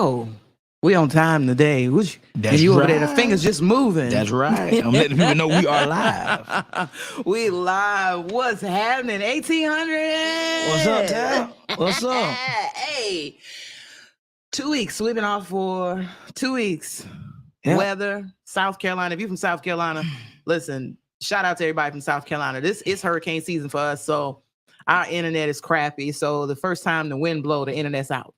Oh, we on time today. And That's you over there, the right. fingers just moving. That's right. I'm letting people know we are live. We live. What's happening? 1800. What's up, Tal? What's up? Hey, 2 weeks. We've been off for 2 weeks. Yep. Weather, South Carolina. If you're from South Carolina, listen, shout out to everybody from South Carolina. This is hurricane season for us, so our internet is crappy. So the first time the wind blow, the internet's out.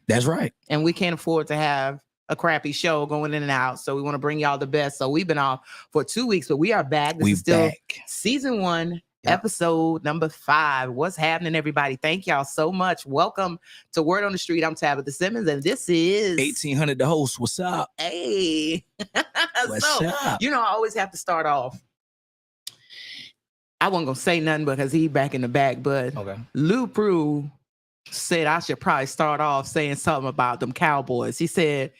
That's right. And we can't afford to have a crappy show going in and out. So we want to bring y'all the best. So we've been off for 2 weeks, but we are back. This is still season 1, episode number 5. What's happening, everybody? Thank y'all so much. Welcome to Word on the Street. I'm Tabitha Simmons, and this is 1800 the host. What's up? Hey. What's up? You know, I always have to start off. I wasn't going to say nothing because he back in the back, but Lou Prue said I should probably start off saying something about them Cowboys. He said,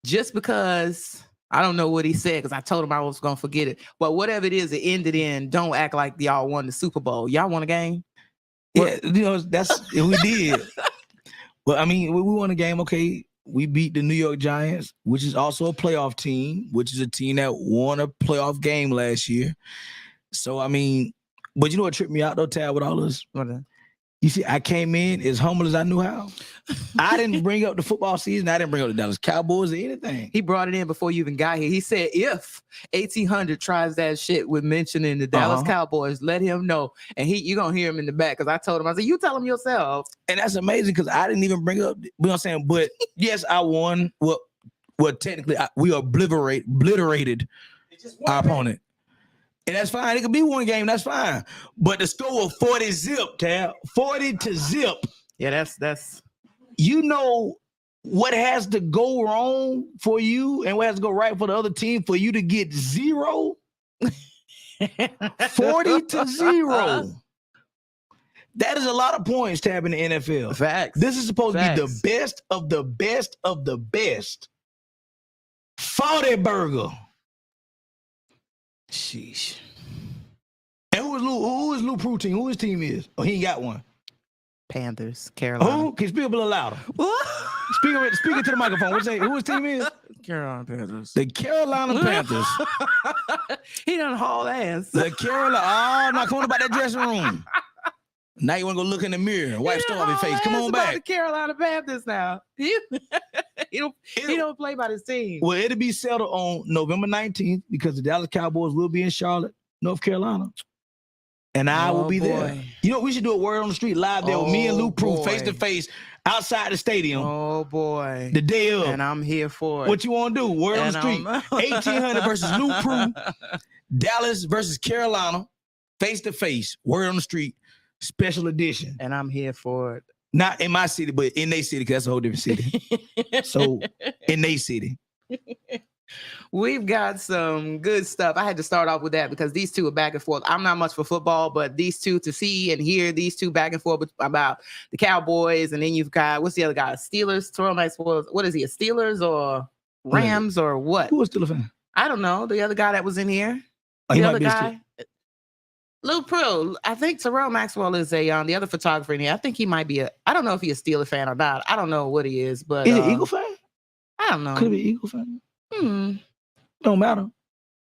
just because, I don't know what he said because I told him I was going to forget it, but whatever it is, it ended in, don't act like y'all won the Super Bowl. Y'all won a game? Yeah, you know, we did. But I mean, we won a game. Okay, we beat the New York Giants, which is also a playoff team, which is a team that won a playoff game last year. So, I mean, but you know what tripped me out though, Tad, with all this? You see, I came in as humble as I knew how. I didn't bring up the football season. I didn't bring up the Dallas Cowboys or anything. He brought it in before you even got here. He said, if 1800 tries that shit with mentioning the Dallas Cowboys, let him know. And you're going to hear him in the back because I told him, I said, you tell him yourself. And that's amazing because I didn't even bring up, you know what I'm saying? But yes, I won. Well technically, we obliterated our opponent. And that's fine. It could be one game. That's fine. But the score of 40-0, Tab, 40-0. Yeah, that's. You know what has to go wrong for you and what has to go right for the other team for you to get 0? 40-0. That is a lot of points, Tab, in the NFL. Facts. This is supposed to be the best of the best of the best. 40 burger. Sheesh. And who is Lou Prue team? Who his team is? Oh, he ain't got one. Panthers, Carolina. Who? Can you speak a little louder? Speak it to the microphone. Who his team is? Carolina Panthers. The Carolina Panthers. He done haul ass. The Carolina. Oh, I'm not coming about that dressing room. Now you want to go look in the mirror and wipe stuff off your face. Come on back. The Carolina Panthers now. He don't play by his team. Well, it'll be settled on November 19th because the Dallas Cowboys will be in Charlotte, North Carolina. And I will be there. You know, we should do a Word on the Street live there with me and Lou Prue face to face outside the stadium. Oh, boy. The day of. And I'm here for it. What you want to do? Word on the Street. 1800 versus Lou Prue. Dallas versus Carolina. Face to face. Word on the Street. Special edition. And I'm here for it. Not in my city, but in their city, because that's a whole different city. So, in their city. We've got some good stuff. I had to start off with that because these two are back and forth. I'm not much for football, but these two, to see and hear these two back and forth about the Cowboys, and then you've got, what's the other guy? Steelers. Terrell Maxwell. What is he, a Steelers or Rams or what? Who was Steelers fan? I don't know. The other guy that was in here. Oh, the other guy. Lou Prue. I think Terrell Maxwell is the other photographer in here. I think he might be I don't know if he's a Steelers fan or not. I don't know what he is, but is he Eagle fan? I don't know. Could be Eagle fan. Don't matter.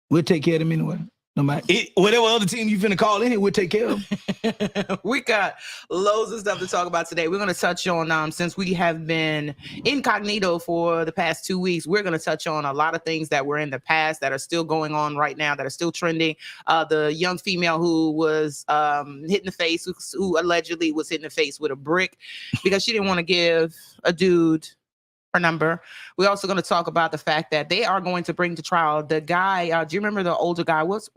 We'll take care of them anyway. No matter whatever other team you finna call in here, we'll take care of them. We got loads of stuff to talk about today. We're going to touch on, since we have been incognito for the past 2 weeks, we're going to touch on a lot of things that were in the past that are still going on right now, that are still trending. The young female who was hit in the face, who allegedly was hit in the face with a brick because she didn't want to give a dude her number. We're also going to talk about the fact that they are going to bring to trial the guy. Do you remember the older guy? What's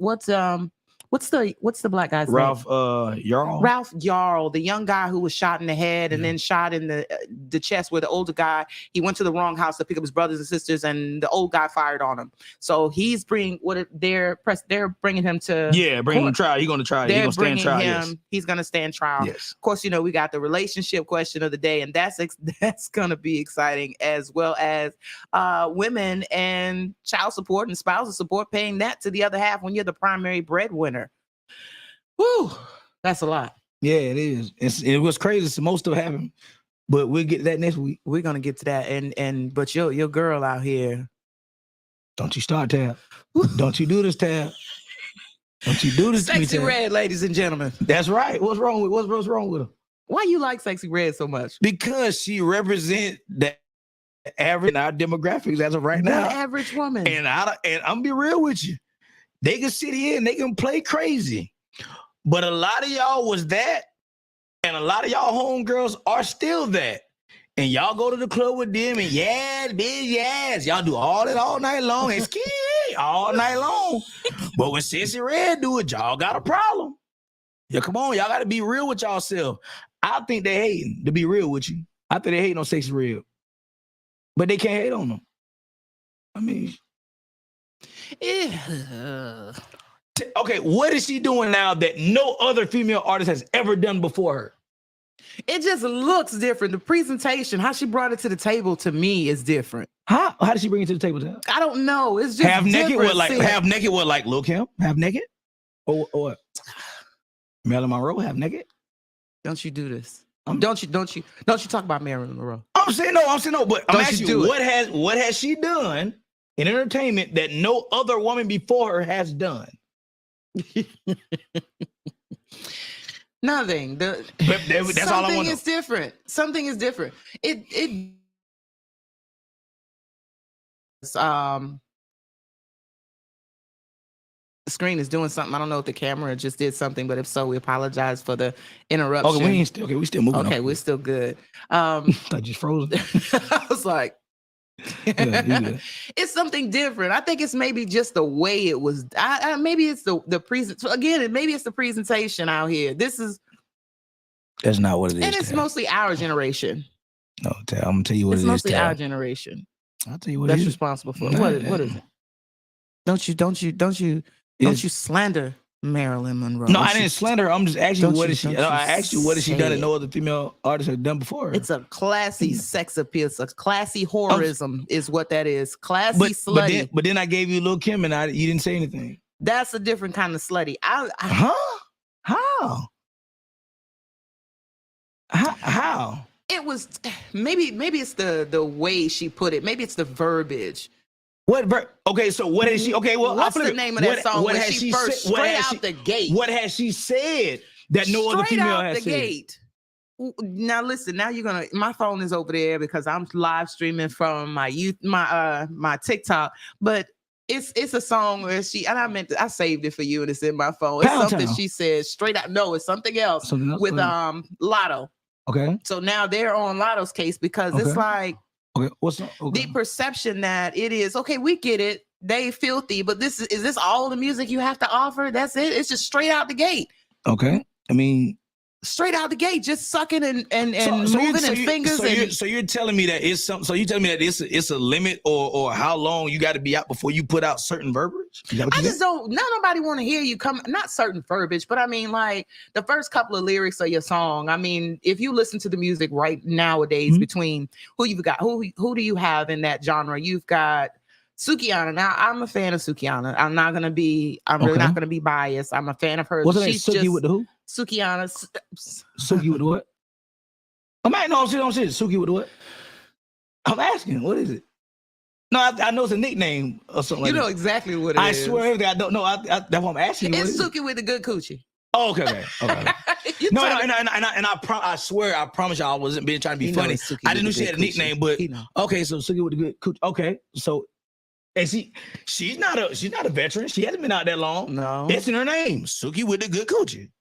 What's the black guy's Ralph name? Yarl. Ralph Yarl, the young guy who was shot in the head and then shot in the chest. Where the older guy, he went to the wrong house to pick up his brothers and sisters, and the old guy fired on him. So he's bringing they're bringing him to bring him to trial. He's going to trial. He's going to stand trial. Yes. He's going to stand trial. Yes. Of course, we got the relationship question of the day, and that's going to be exciting, as well as women and child support and spousal support, paying that to the other half when you're the primary breadwinner. Whew, that's a lot. Yeah, it is. It was crazy. So most of it happened But we'll get to that next week. We're gonna get to that. But your girl out here. Don't you start, Tab. Don't you do this, Tab. Don't you do this to me, Sexy Tab. Red, ladies and gentlemen. That's right. What's wrong with her? Why you like Sexy Red so much? Because she represents the average in our demographics as of right now. The average woman. And I'm gonna be real with you. They can sit here and they can play crazy. But a lot of y'all was that, and a lot of y'all homegirls are still that. And y'all go to the club with them and yes. Y'all do all that all night long and ski all night long. But when Sexy Red do it, y'all got a problem. Yeah, come on, y'all got to be real with y'allself. I think they hating, to be real with you. I think they hating on Sexy Red. But they can't hate on them. I mean, okay, what is she doing now that no other female artist has ever done before her? It just looks different. The presentation, how she brought it to the table, to me, is different. How did she bring it to the table? I don't know. It's just half naked. Half naked? What, like Lil' Kim? Half naked? Or what? Marilyn Monroe? Half naked? Don't you do this? Don't you talk about Marilyn Monroe? I'm saying no. But I'm asking you, what has she done in entertainment that no other woman before her has done? Nothing. That's all I want. Something is different. The screen is doing something. I don't know if the camera just did something, but if so, we apologize for the interruption. Okay, we still moving. Okay, we're still good. I just frozen. I was like, yeah, it's something different. I think it's maybe just the way it was. Maybe it's the present. Again, maybe it's the presentation out here. That's not what it is. And it's mostly our generation. No, I'm gonna tell you what it is. It's mostly our generation. I'll tell you what that's responsible for it. What is it? Don't you slander Marilyn Monroe? No, I didn't slander her. I'm just asking you, what is she? I asked you, what has she done that no other female artist has done before her? It's a classy sex appeal. It's a classy whorism is what that is. Classy slutty. But then I gave you Lil' Kim and you didn't say anything. That's a different kind of slutty. Huh? How? It was maybe it's the way she put it. Maybe it's the verbiage. Okay, so what is she? Okay, well, what's the name of that song? What has she first straight out the gate? What has she said that no other female has said? Straight out the gate. Now listen. Now you're gonna. My phone is over there because I'm live streaming from my my TikTok. But it's a song where I saved it for you and it's in my phone. It's something she said straight out. No, it's something else with Lotto. Okay. So now they're on Lotto's case because it's like. Okay, the perception that it is, okay, we get it. They filthy, but is this all the music you have to offer? That's it. It's just straight out the gate. Okay. I mean, straight out the gate, just sucking and moving and fingers. So you're telling me that it's something. So you telling me that it's a limit or how long you got to be out before you put out certain verbiage? I just don't. Nobody want to hear you come. Not certain verbiage, but I mean, like the first couple of lyrics of your song. I mean, if you listen to the music right nowadays, between who you've got, who do you have in that genre? You've got Sukihana. Now, I'm a fan of Sukihana. I'm really not gonna be biased. I'm a fan of hers. What's her name? Suki with the who? Sukihana. Suki with the what? I'm shit. Suki with the what? I'm asking, what is it? No, I know it's a nickname or something. You know exactly what it is. I swear everything. I don't know. That's what I'm asking. It's Suki with the good coochie. Oh, okay. I swear, I promise y'all I wasn't being trying to be funny. I didn't know she had a nickname, but okay. So Suki with the good coochie. Okay, so. And she's not a veteran. She hasn't been out that long. No. It's in her name. Suki with the good coochie.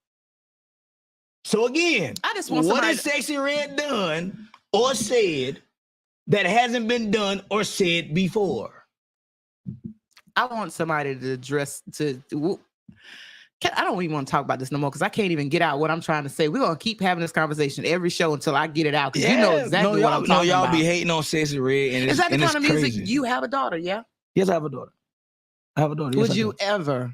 So again, I just want what has Sexy Red done or said that hasn't been done or said before? I want somebody to address I don't even want to talk about this no more because I can't even get out what I'm trying to say. We're going to keep having this conversation every show until I get it out because you know exactly what I'm talking about. Y'all be hating on Sexy Red. And is that the kind of music? You have a daughter, yeah? Yes, I have a daughter. Yes, would you ever,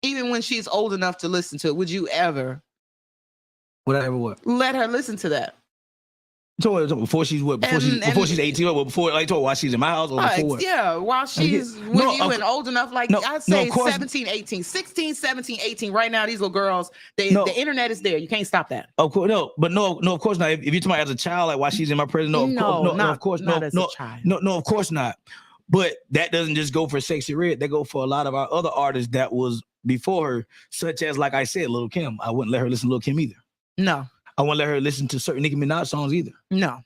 even when she's old enough to listen to it, would you ever? Would I ever what? Let her listen to that. Before she's what? Before she's 18, or before like while she's in my house or before? Yeah, while she's with you and old enough, like I'd say 17, 18, 16, 17, 18. Right now, these little girls, the internet is there. You can't stop that. Of course, no, of course not. If you're talking about as a child, like while she's in my presence, of course not. No, of course not. But that doesn't just go for Sexy Red. That go for a lot of our other artists that was before her, such as, like I said, Lil' Kim. I wouldn't let her listen to Lil' Kim either. No. I wouldn't let her listen to certain Nicki Minaj songs either. No.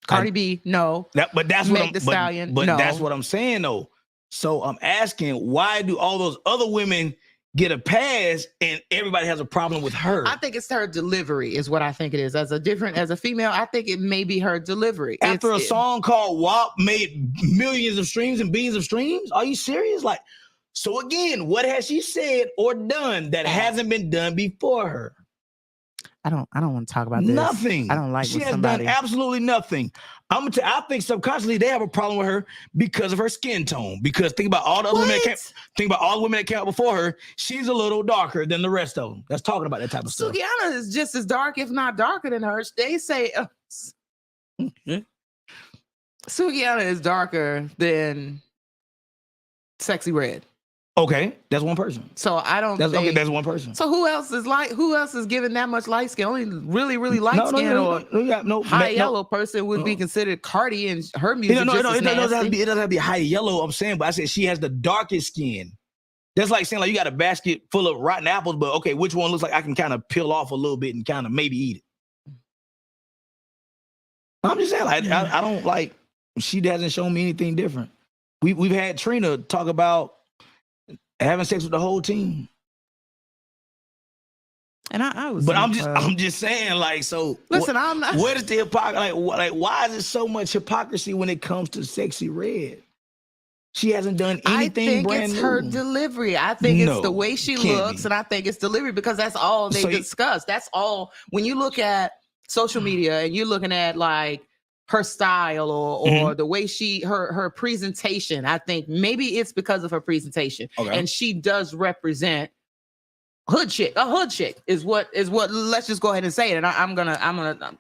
Cardi B, no. But that's what Stallion, but no. that's what I'm saying though. So I'm asking, why do all those other women get a pass and everybody has a problem with her? I think it's her delivery is what I think it is. As a female, I think it may be her delivery. After a song called WAP made millions of streams and billions of streams? Are you serious? Like, so again, what has she said or done that hasn't been done before her? I don't want to talk about this. Nothing. I don't like she has done absolutely nothing. I think subconsciously they have a problem with her because of her skin tone. Because think about all the other women that came out before her. She's a little darker than the rest of them. That's talking about that type of stuff. Sukihana is just as dark, if not darker than her. They say Sukihana is darker than Sexy Red. Okay, that's one person. So I don't think... Okay, that's one person. So who else is giving that much light skin? Only really light skin or high yellow person would be considered Cardi, and her music it doesn't have to be high yellow, I'm saying, but I said she has the darkest skin. That's like saying like you got a basket full of rotten apples, but okay, which one looks like I can kind of peel off a little bit and kind of maybe eat it? I'm just saying, like, I don't like, she hasn't shown me anything different. We've had Trina talk about having sex with the whole team. And I was, but I'm just saying, like, so listen, I'm not. Where is the hypocrisy? Like, why is it so much hypocrisy when it comes to Sexy Red? She hasn't done anything brand new. I think it's her delivery. I think it's the way she looks, and I think it's delivery because that's all they discuss. That's all. When you look at social media and you're looking at like her style or the way her presentation, I think maybe it's because of her presentation. Okay. And she does represent hood chick. A hood chick is what let's just go ahead and say it. And I'm gonna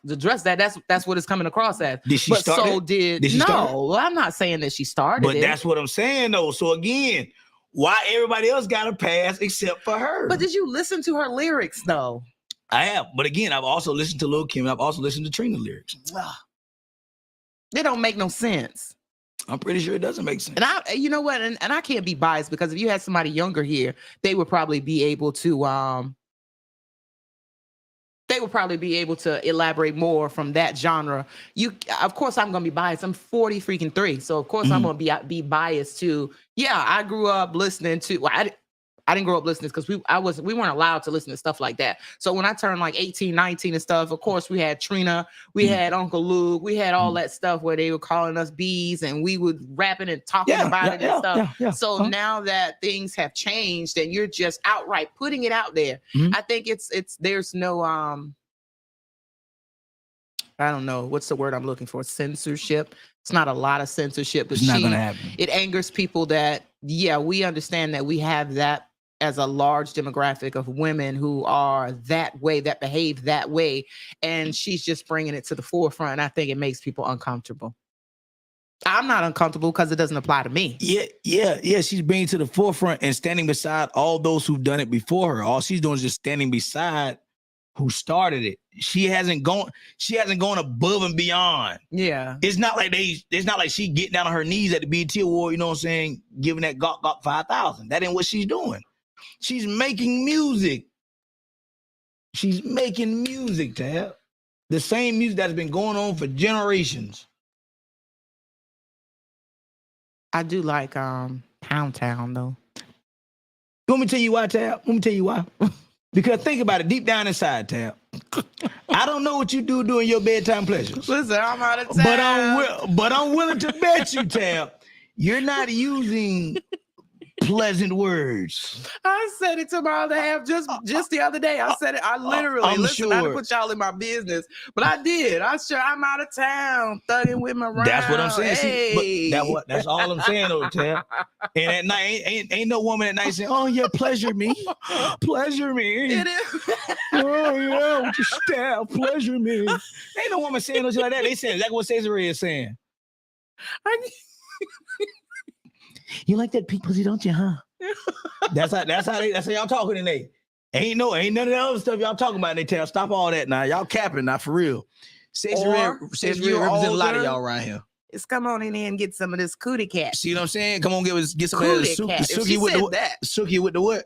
address that. That's what it's coming across as. Did she start no, I'm not saying that she started but that's what I'm saying though. So again, why everybody else got a pass except for her? But did you listen to her lyrics though? I have. But again, I've also listened to Lil' Kim. I've also listened to Trina lyrics. They don't make no sense. I'm pretty sure it doesn't make sense. And you know what? And I can't be biased because if you had somebody younger here, they would probably be able to elaborate more from that genre. Of course, I'm gonna be biased. I'm 43. So of course I'm gonna be biased to. Yeah, I grew up listening to. Well, I didn't grow up listening because we weren't allowed to listen to stuff like that. So when I turned like 18, 19 and stuff, of course we had Trina, we had Uncle Luke, we had all that stuff where they were calling us bees and we would rapping and talking about it and stuff. So now that things have changed and you're just outright putting it out there, I think there's no I don't know what's the word I'm looking for. Censorship. It's not a lot of censorship, but it's not gonna happen. It angers people that we understand that we have that as a large demographic of women who are that way, that behave that way. And she's just bringing it to the forefront. And I think it makes people uncomfortable. I'm not uncomfortable because it doesn't apply to me. Yeah. She's bringing it to the forefront and standing beside all those who've done it before her. All she's doing is just standing beside who started it. She hasn't gone above and beyond. Yeah. It's not like she getting down on her knees at the BET Award, you know what I'm saying, giving that Gawk 5,000. That ain't what she's doing. She's making music. She's making music, Tab. The same music that's been going on for generations. I do like Pound Town though. You want me to tell you why, Tab? Let me tell you why. Because think about it, deep down inside, Tab. I don't know what you do during your bedtime pleasures. Listen, I'm out of time. But I'm willing to bet you, Tab, you're not using pleasant words. I said it to my other half just the other day. I said it. I literally I'm listen. Not to sure. put y'all in my business, but I did. I'm out of town, thugging with my round. That's what I'm saying. Hey. See, but that's all I'm saying, though, Tab. And at night, ain't no woman at night saying, "Oh yeah, pleasure me, pleasure me." It is. Oh yeah, with your style, pleasure me. Ain't no woman saying no shit like that. They saying exactly what Cesare is saying. You like that pink pussy, don't you, huh? That's how y'all talking today. Ain't none of the other stuff y'all talking about. They tell stop all that now. Y'all capping now for real. Cesare represent a lot of y'all around here. It's come on in here and get some of this cootie cat. See what I'm saying? Come on, get some of that Suki with the that. Suki with the what?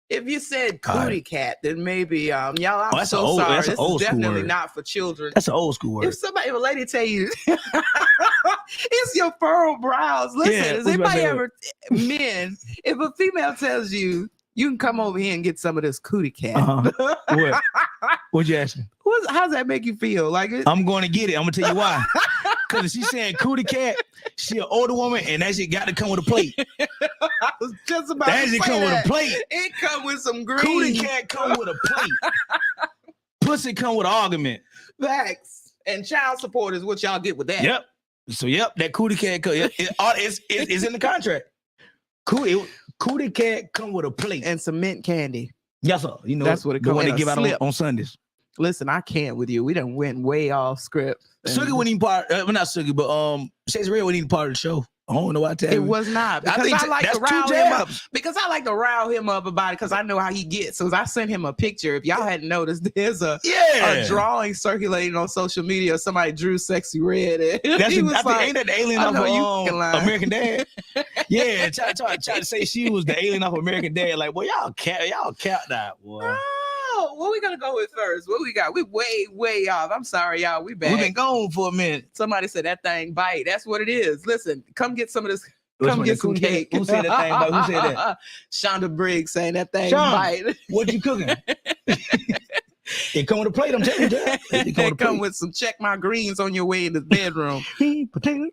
If you said cootie cat, then maybe y'all. I'm that's so sorry. That's this is definitely not for children. That's an old school word. If a lady tell you it's your furrowed brows, listen. Has anybody ever men? If a female tells you you can come over here and get some of this cootie cat, what? What'd you ask me? How's that make you feel? Like I'm going to get it. I'm gonna tell you why. Because she's saying cootie cat, she an older woman, and that shit got to come with a plate. I was just about that to say come that. With a plate. It come with some green. Cootie cat come with a plate. Pussy come with an argument. Facts. And child support is what y'all get with that. Yep. So that cootie cat it's in the contract. Cootie cat come with a plate and some mint candy. Yes, sir. You know that's what it comes. The one they give out on Sundays. Listen, I can't with you. We done went way off script. Suki wasn't even part. Well, not Suki, but Shakespeare wasn't even part of the show. I don't know why. It was not because I like to rile him up. Because I like to rile him up about it because I know how he gets. So I sent him a picture. If y'all hadn't noticed, there's a drawing circulating on social media. Somebody drew Sexy Red. And he was like, ain't that the alien off American Dad? Yeah, try to say she was the alien off American Dad. Like, well, y'all cat that boy. What we gonna go with first? What we got? We way off. I'm sorry, y'all. We back. We've been gone for a minute. Somebody said that thing bite. That's what it is. Listen, come get some of this. Come get some cake. Who said that thing bite? Who said that? Shonda Briggs saying that thing bite. What you cooking? It come with a plate. I'm telling you. It come with some check my greens on your way in the bedroom. Potato.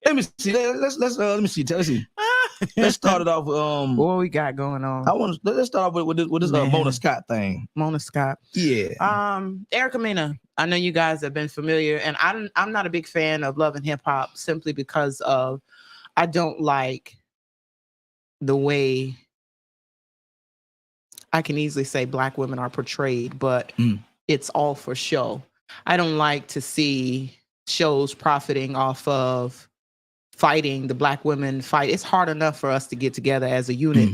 Let me see. Let me see. Let's start it off with what we got going on. Let's start off with this Mona Scott thing. Mona Scott. Yeah. Erica Mena. I know you guys have been familiar, and I'm not a big fan of Love and Hip Hop simply because of I don't like the way I can easily say Black women are portrayed, but it's all for show. I don't like to see shows profiting off of fighting the Black women fight. It's hard enough for us to get together as a unit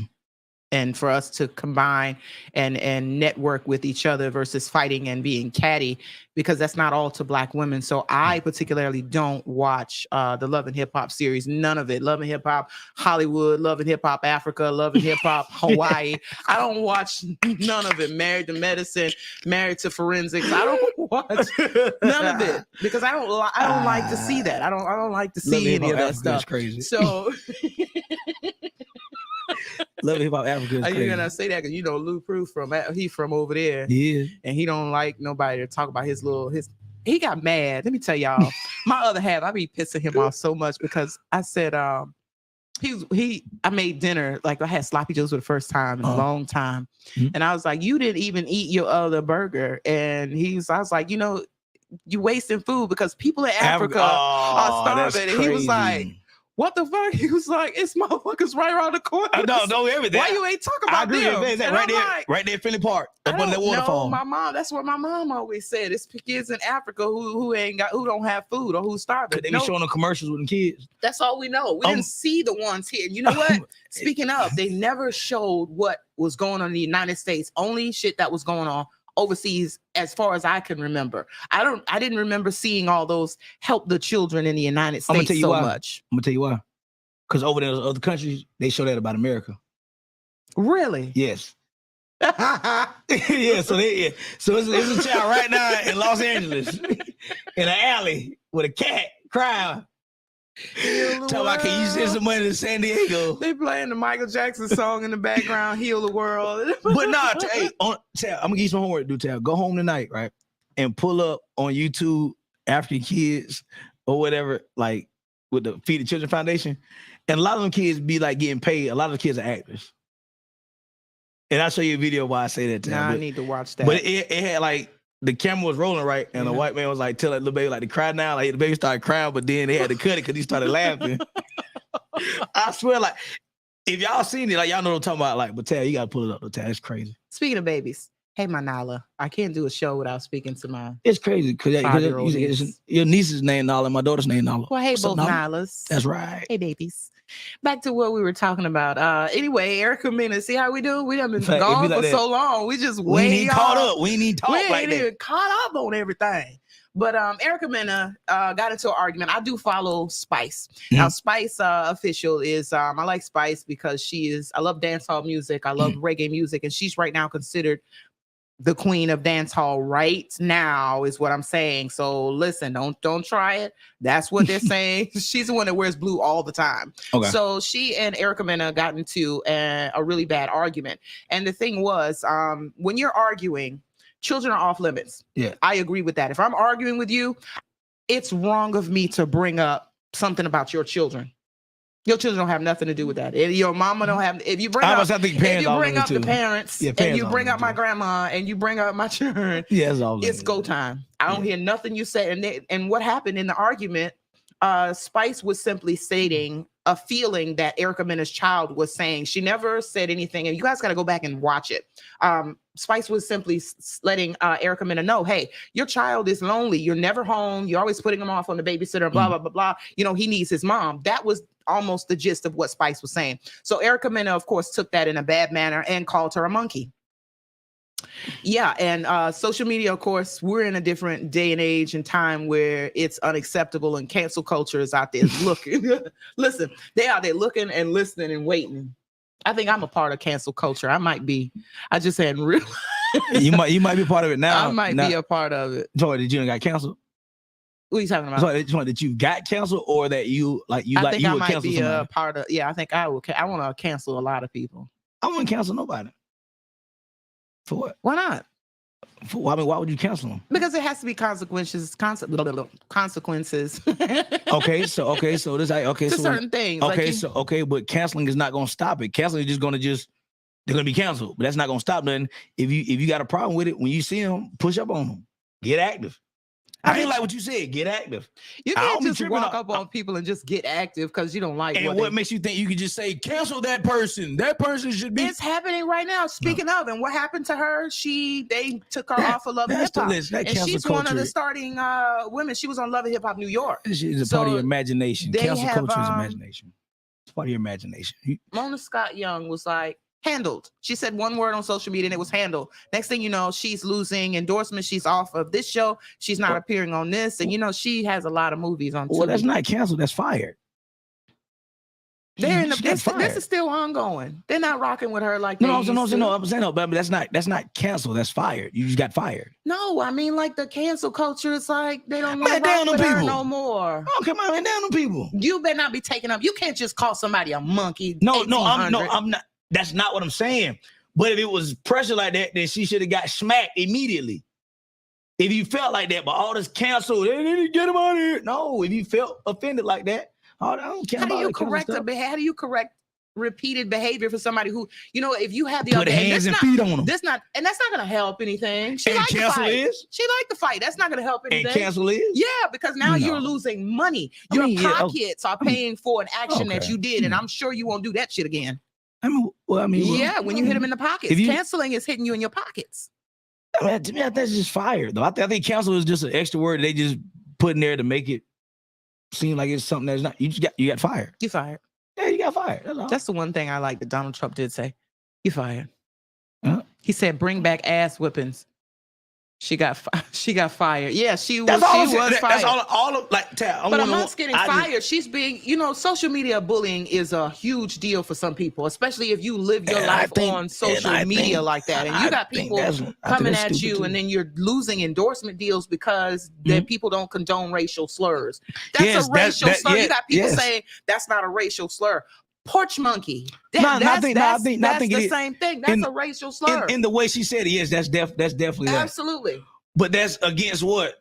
and for us to combine and network with each other versus fighting and being catty, because that's not all to Black women. So I particularly don't watch the Love and Hip Hop series. None of it. Love and Hip Hop Hollywood, Love and Hip Hop Africa, Love and Hip Hop Hawaii. I don't watch none of it. Married to Medicine, Married to Forensics. I don't watch none of it because I don't like to see that. I don't like to see any of that stuff. Crazy. So Love and Hip Hop Africa is crazy. You're gonna say that because Lou Proof he from over there. Yeah. And he don't like nobody to talk about his he got mad. Let me tell y'all, my other half, I be pissing him off so much because I said I made dinner, like I had sloppy joes for the first time in a long time. And I was like, you didn't even eat your other burger. And I was like, you wasting food because people in Africa are starving. And he was like, what the fuck? He was like, it's motherfuckers right around the corner. No, everything. Why you ain't talking about them? Right there in Philly Park. Up on that waterfall. My mom, that's what my mom always said. It's kids in Africa who don't have food or who's starving. They be showing them commercials with them kids. That's all we know. We didn't see the ones here. You know what? Speaking of, they never showed what was going on in the United States. Only shit that was going on overseas, as far as I can remember. I didn't remember seeing all those help the children in the United States so much. I'm gonna tell you why. Because over there in other countries, they show that about America. Really? Yes. So it's a child right now in Los Angeles in an alley with a cat crying. Talking about, can you send some money to San Diego? They playing the Michael Jackson song in the background, Heal the World. But nah, I'm gonna give you some homework to do, Tab. Go home tonight, right? And pull up on YouTube African Kids or whatever, like with the Feed the Children Foundation, And a lot of them kids be like getting paid. A lot of the kids are actors. And I'll show you a video why I say that. Nah, I need to watch that. But it had like the camera was rolling right, and the white man was like telling the little baby like to cry now. Like the baby started crying, but then they had to cut it because he started laughing. I swear, like if y'all seen it, like y'all know what I'm talking about. Like, but Tad, you gotta pull it up. Tad, it's crazy. Speaking of babies, hey, my Nala, I can't do a show without speaking to my. It's crazy because your niece's name Nala, and my daughter's name Nala. Well, hey, both Nalas. That's right. Hey, babies. Back to what we were talking about. Anyway, Erica Mena, see how we do? We done been gone for so long. We just we ain't caught up. We ain't even talk like that. We ain't even caught up on everything. But Erica Mena got into an argument. I do follow Spice. Mm-hmm. Now, Spice official is I like Spice because I love dancehall music. I love reggae music, and she's right now considered the queen of dancehall right now is what I'm saying. So listen, don't try it. That's what they're saying. She's the one that wears blue all the time. Okay. So she and Erica Mena got into a really bad argument. And the thing was, when you're arguing, children are off limits. Yeah, I agree with that. If I'm arguing with you, it's wrong of me to bring up something about your children. Your children don't have nothing to do with that. Your mama don't have. If you bring up the parents, and you bring up my grandma, and you bring up my children, it's go time. I don't hear nothing you say. And what happened in the argument? Spice was simply stating a feeling that Erica Mena's child was saying. She never said anything, and you guys got to go back and watch it. Spice was simply letting Erica Mena know, hey, your child is lonely. You're never home. You're always putting him off on the babysitter, blah, blah, blah, blah. You know, he needs his mom. That was almost the gist of what Spice was saying. So Erica Mena, of course, took that in a bad manner and called her a monkey. Yeah, and social media, of course, we're in a different day and age and time where it's unacceptable, and cancel culture is out there looking. Listen, they out there looking and listening and waiting. I think I'm a part of cancel culture. I might be. I just hadn't realized. you might be part of it now. I might be a part of it. So did you got canceled? What are you talking about? So that you got canceled, or that you I think I might be a part of. Yeah, I think I will. I want to cancel a lot of people. I wouldn't cancel nobody. For what? Why not? I mean, why would you cancel them? Because it has to be consequences. Consequences. Okay, so this. Okay, to certain things. Okay, but canceling is not going to stop it. Canceling is just going to they're going to be canceled, but that's not going to stop nothing. If you got a problem with it, when you see them, push up on them. Get active. I didn't like what you said. Get active. You can't just walk up on people and just get active because you don't like. And what makes you think you can just say cancel that person? That person should be. It's happening right now. Speaking of, and what happened to her? They took her off of Love and Hip Hop, and she's one of the starting women. She was on Love and Hip Hop New York. She's a part of your imagination. Cancel culture is imagination. It's part of your imagination. Mona Scott Young was like, handled. She said one word on social media and it was handled. Next thing you know, she's losing endorsements. She's off of this show. She's not appearing on this. And she has a lot of movies on. Well, that's not canceled. That's fired. They're in this is still ongoing. They're not rocking with her like no. I'm saying no, but that's not canceled. That's fired. You just got fired. No, I mean like the cancel culture. It's like they don't want to rock with her no more. Oh, come on, man, down on people. You better not be taking up. You can't just call somebody a monkey. I'm not. That's not what I'm saying. But if it was pressure like that, then she should have got smacked immediately. If you felt like that, but all this canceled, they didn't get him out of here. No, if you felt offended like that, I don't care. How do you correct repeated behavior for somebody who, if you have the put hands and feet on them? That's not going to help anything. She liked the fight. That's not going to help anything. And cancel is? Yeah, because now you're losing money. Your pockets are paying for an action that you did, and I'm sure you won't do that shit again. When you hit them in the pockets, canceling is hitting you in your pockets. I mean, to me, that's just fire, though. I think cancel is just an extra word they just put in there to make it seem like it's something that's not. You got fired. You fired. Yeah, you got fired. That's the one thing I like that Donald Trump did say. You fired. Huh? He said, "Bring back ass whippings." She got fired. Yeah, she was fired. That's all of like. But amongst getting fired, she's being. Social media bullying is a huge deal for some people, especially if you live your life on social media like that, and you got people coming at you, and then you're losing endorsement deals because people don't condone racial slurs. That's a racial slur. You got people saying that's not a racial slur. Porch monkey. That's the same thing. That's a racial slur. In the way she said it, yes, that's definitely that. Absolutely. But that's against what?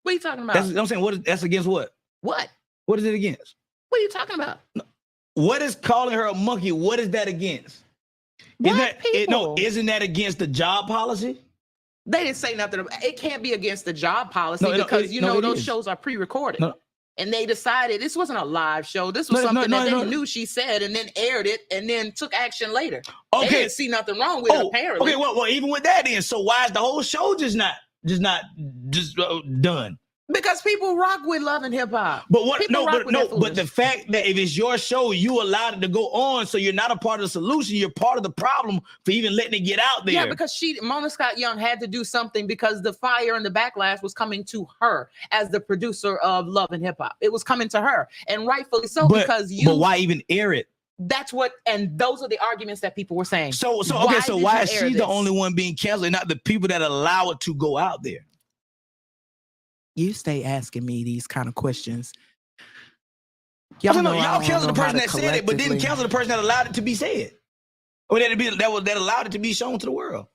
What are you talking about? I'm saying, that's against what? What? What is it against? What are you talking about? what is calling her a monkey? What is that against? Black people. Isn't that against the job policy? They didn't say nothing. It can't be against the job policy No, because those is. shows are pre-recorded. No. And they decided this wasn't a live show. This was something that they knew she said and then aired it and then took action later. Okay. They didn't see nothing wrong with it, apparently. Okay, well, even with that then, so why is the whole show just not done? Because people rock with Love and Hip Hop. But the fact that if it's your show, you allowed it to go on, so you're not a part of the solution, you're part of the problem for even letting it get out there. Yeah, because Mona Scott Young had to do something because the fire and the backlash was coming to her as the producer of Love and Hip Hop. It was coming to her, and rightfully so, but why even air it? That's and those are the arguments that people were saying. So why is she the only one being canceled and not the people that allow it to go out there? You stay asking me these kind of questions. Y'all cancel the person that said it, but didn't cancel the person that allowed it to be said, or that allowed it to be shown to the world.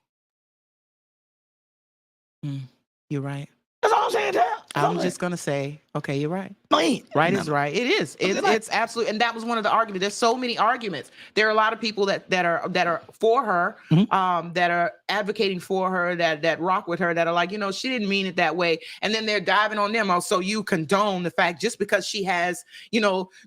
You're right. That's all I'm saying, Tab. I'm just gonna say, okay, you're right. No, right is right. It is. It's absolutely, and that was one of the arguments. There's so many arguments. There are a lot of people that are for her, that are advocating for her, that rock with her, that are like, she didn't mean it that way. And then they're diving on them. So you condone the fact just because she has,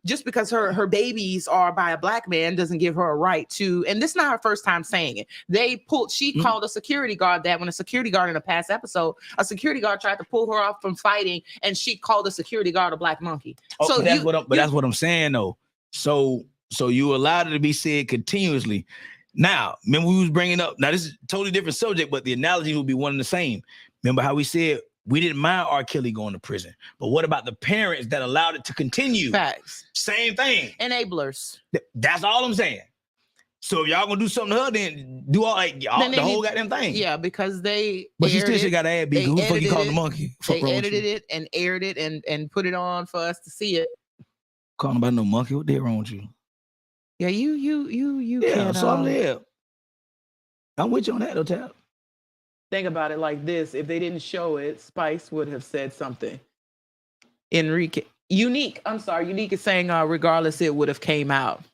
just because her babies are by a black man doesn't give her a right to. And this is not her first time saying it. She called a security guard that when a security guard in a past episode, a security guard tried to pull her off from fighting, and she called the security guard a black monkey. So that's what I'm saying though. So you allowed it to be said continuously. Now, remember we was bringing up, now this is a totally different subject, but the analogy will be one and the same. Remember how we said we didn't mind R. Kelly going to prison, but what about the parents that allowed it to continue? Facts. Same thing. Enablers. That's all I'm saying. So if y'all gonna do something to her, then do the whole goddamn thing. Yeah, because they. But she still should got to add B. Who the fuck you call the monkey? They edited it and aired it and put it on for us to see it. Calling about no monkey. What the hell wrong with you? Yeah, you. Yeah, so I'm there. I'm with you on that though, Tab. Think about it like this: if they didn't show it, Spice would have said something. Unique is saying, regardless, it would have came out.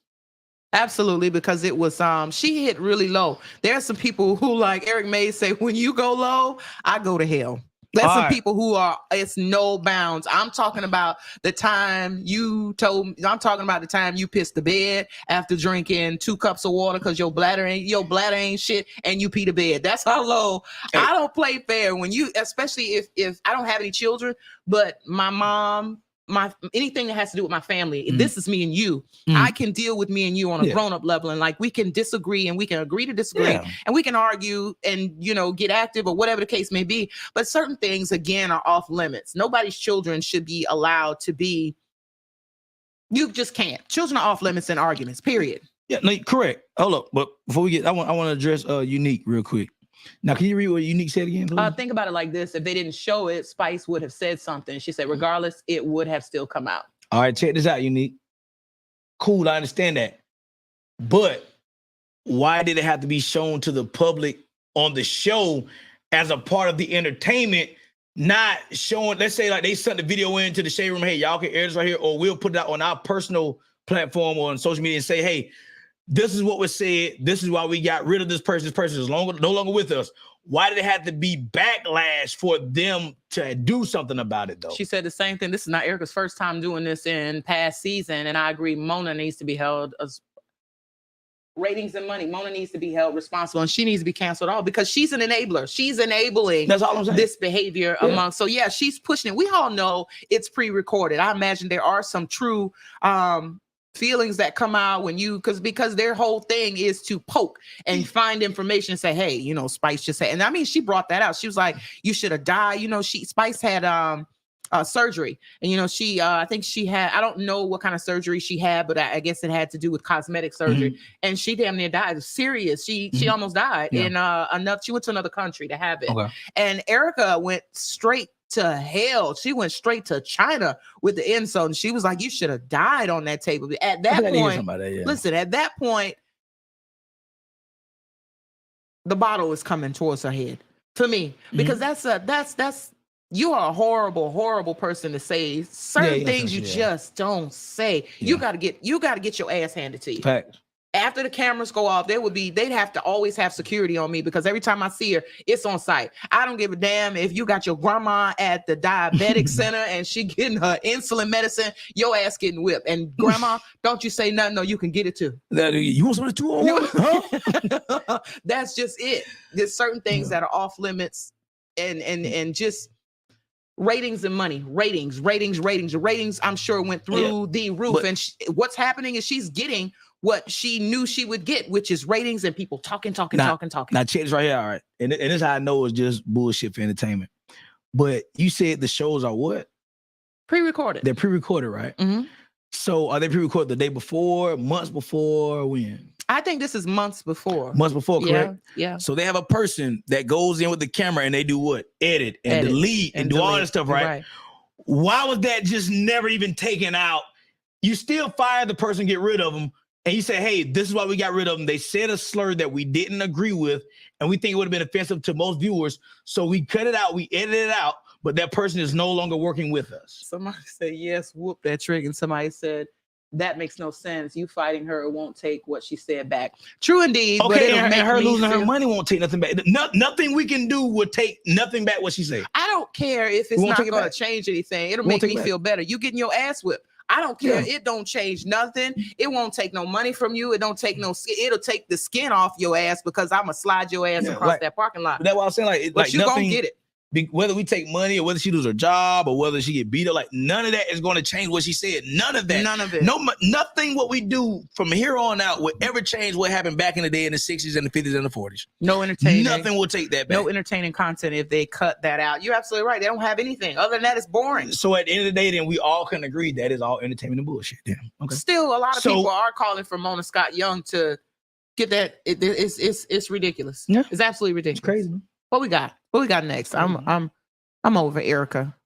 Absolutely, because it was she hit really low. There are some people who, like Eric Mays say, when you go low, I go to hell. There's some people who it's no bounds. I'm talking about the time you pissed the bed after drinking 2 cups of water because your bladder ain't shit and you pee the bed. That's how low. Hey. I don't play fair when especially if I don't have any children, but my mom, anything that has to do with my family, this is me and you. I can deal with me and you on a grown-up level, and like we can disagree and we can agree to disagree and we can argue and get active or whatever the case may be. But certain things again are off limits. Nobody's children should be allowed to be. You just can't. Children are off limits in arguments. Period. Yeah, no, correct. Hold up, but before we get, I want to address Unique real quick. Now, can you read what Unique said again, please? Think about it like this. If they didn't show it, Spice would have said something. She said, regardless, it would have still come out. All right, check this out, Unique. Cool, I understand that. But why did it have to be shown to the public on the show as a part of the entertainment, not showing, let's say like they sent the video into the shade room, hey, y'all can air this right here, or we'll put it out on our personal platform or on social media and say, hey, this is what was said. This is why we got rid of this person. This person is no longer with us. Why did it have to be backlash for them to do something about it, though? She said the same thing. This is not Erica's first time doing this in past season, and I agree. Mona needs to be held as ratings and money. Mona needs to be held responsible, and she needs to be canceled all because she's an enabler. She's enabling That's all I'm saying. This behavior among. So yeah, she's pushing it. We all know it's pre-recorded. I imagine there are some true feelings that come out when because their whole thing is to poke and find information and say, hey, Spice just said, and I mean, she brought that out. She was like, you should have died. Spice had surgery, and she I think she had, I don't know what kind of surgery she had, but I guess it had to do with cosmetic surgery, and she damn near died. It was serious. She almost died in she went to another country to have it. Okay. And Erica went straight to hell. She went straight to China with the insult, and she was like, you should have died on that table. At that point, listen, at that point, the bottle is coming towards her head for me, because that's You are a horrible, horrible person to say certain things you just don't say. You gotta get your ass handed to you. Facts. After the cameras go off, they'd have to always have security on me because every time I see her, it's on site. I don't give a damn if you got your grandma at the diabetic center and she getting her insulin medicine, your ass getting whipped. And grandma, don't you say nothing, no, you can get it too. You want some of the 201? Huh? That's just it. There's certain things that are off limits and just ratings and money. Ratings. I'm sure went through the roof. And what's happening is she's getting what she knew she would get, which is ratings and people talking. Now check this right here, all right. And this is how I know it's just bullshit for entertainment. But you said the shows are what? Pre-recorded. They're pre-recorded, right? Mm-hmm. So are they pre-recorded the day before, months before, when? I think this is months before. Months before, correct? Yeah. So they have a person that goes in with the camera and they do what? Edit and delete and do all that stuff, right? Why was that just never even taken out? You still fire the person, get rid of them, and you say, hey, this is why we got rid of them. They said a slur that we didn't agree with, and we think it would have been offensive to most viewers. So we cut it out, we edited it out, but that person is no longer working with us. Somebody said, yes, whoop that trick. And somebody said, that makes no sense. You fighting her won't take what she said back. True indeed. Okay, and her losing her money won't take nothing back. Nothing we can do would take nothing back what she said. I don't care if it's not going to change anything. It'll make me feel better. You getting your ass whipped. I don't care. It don't change nothing. It won't take no money from you. It don't take no. It'll take the skin off your ass because I'm gonna slide your ass across that parking lot. That's what I'm saying. But you gonna get it. Whether we take money or whether she lose her job or whether she get beat up, like none of that is going to change what she said. None of that. None of it. Nothing what we do from here on out will ever change what happened back in the day in the 60s and the 50s and the 40s. No entertaining. Nothing will take that back. No entertaining content if they cut that out. You're absolutely right. They don't have anything. Other than that, it's boring. So at the end of the day, then we all can agree that is all entertainment and bullshit. Then. Okay. Still, a lot of people are calling for Mona Scott Young to get that. It's ridiculous. Yeah. It's absolutely ridiculous. It's crazy. Man. What we got? What we got next? I'm over Erica.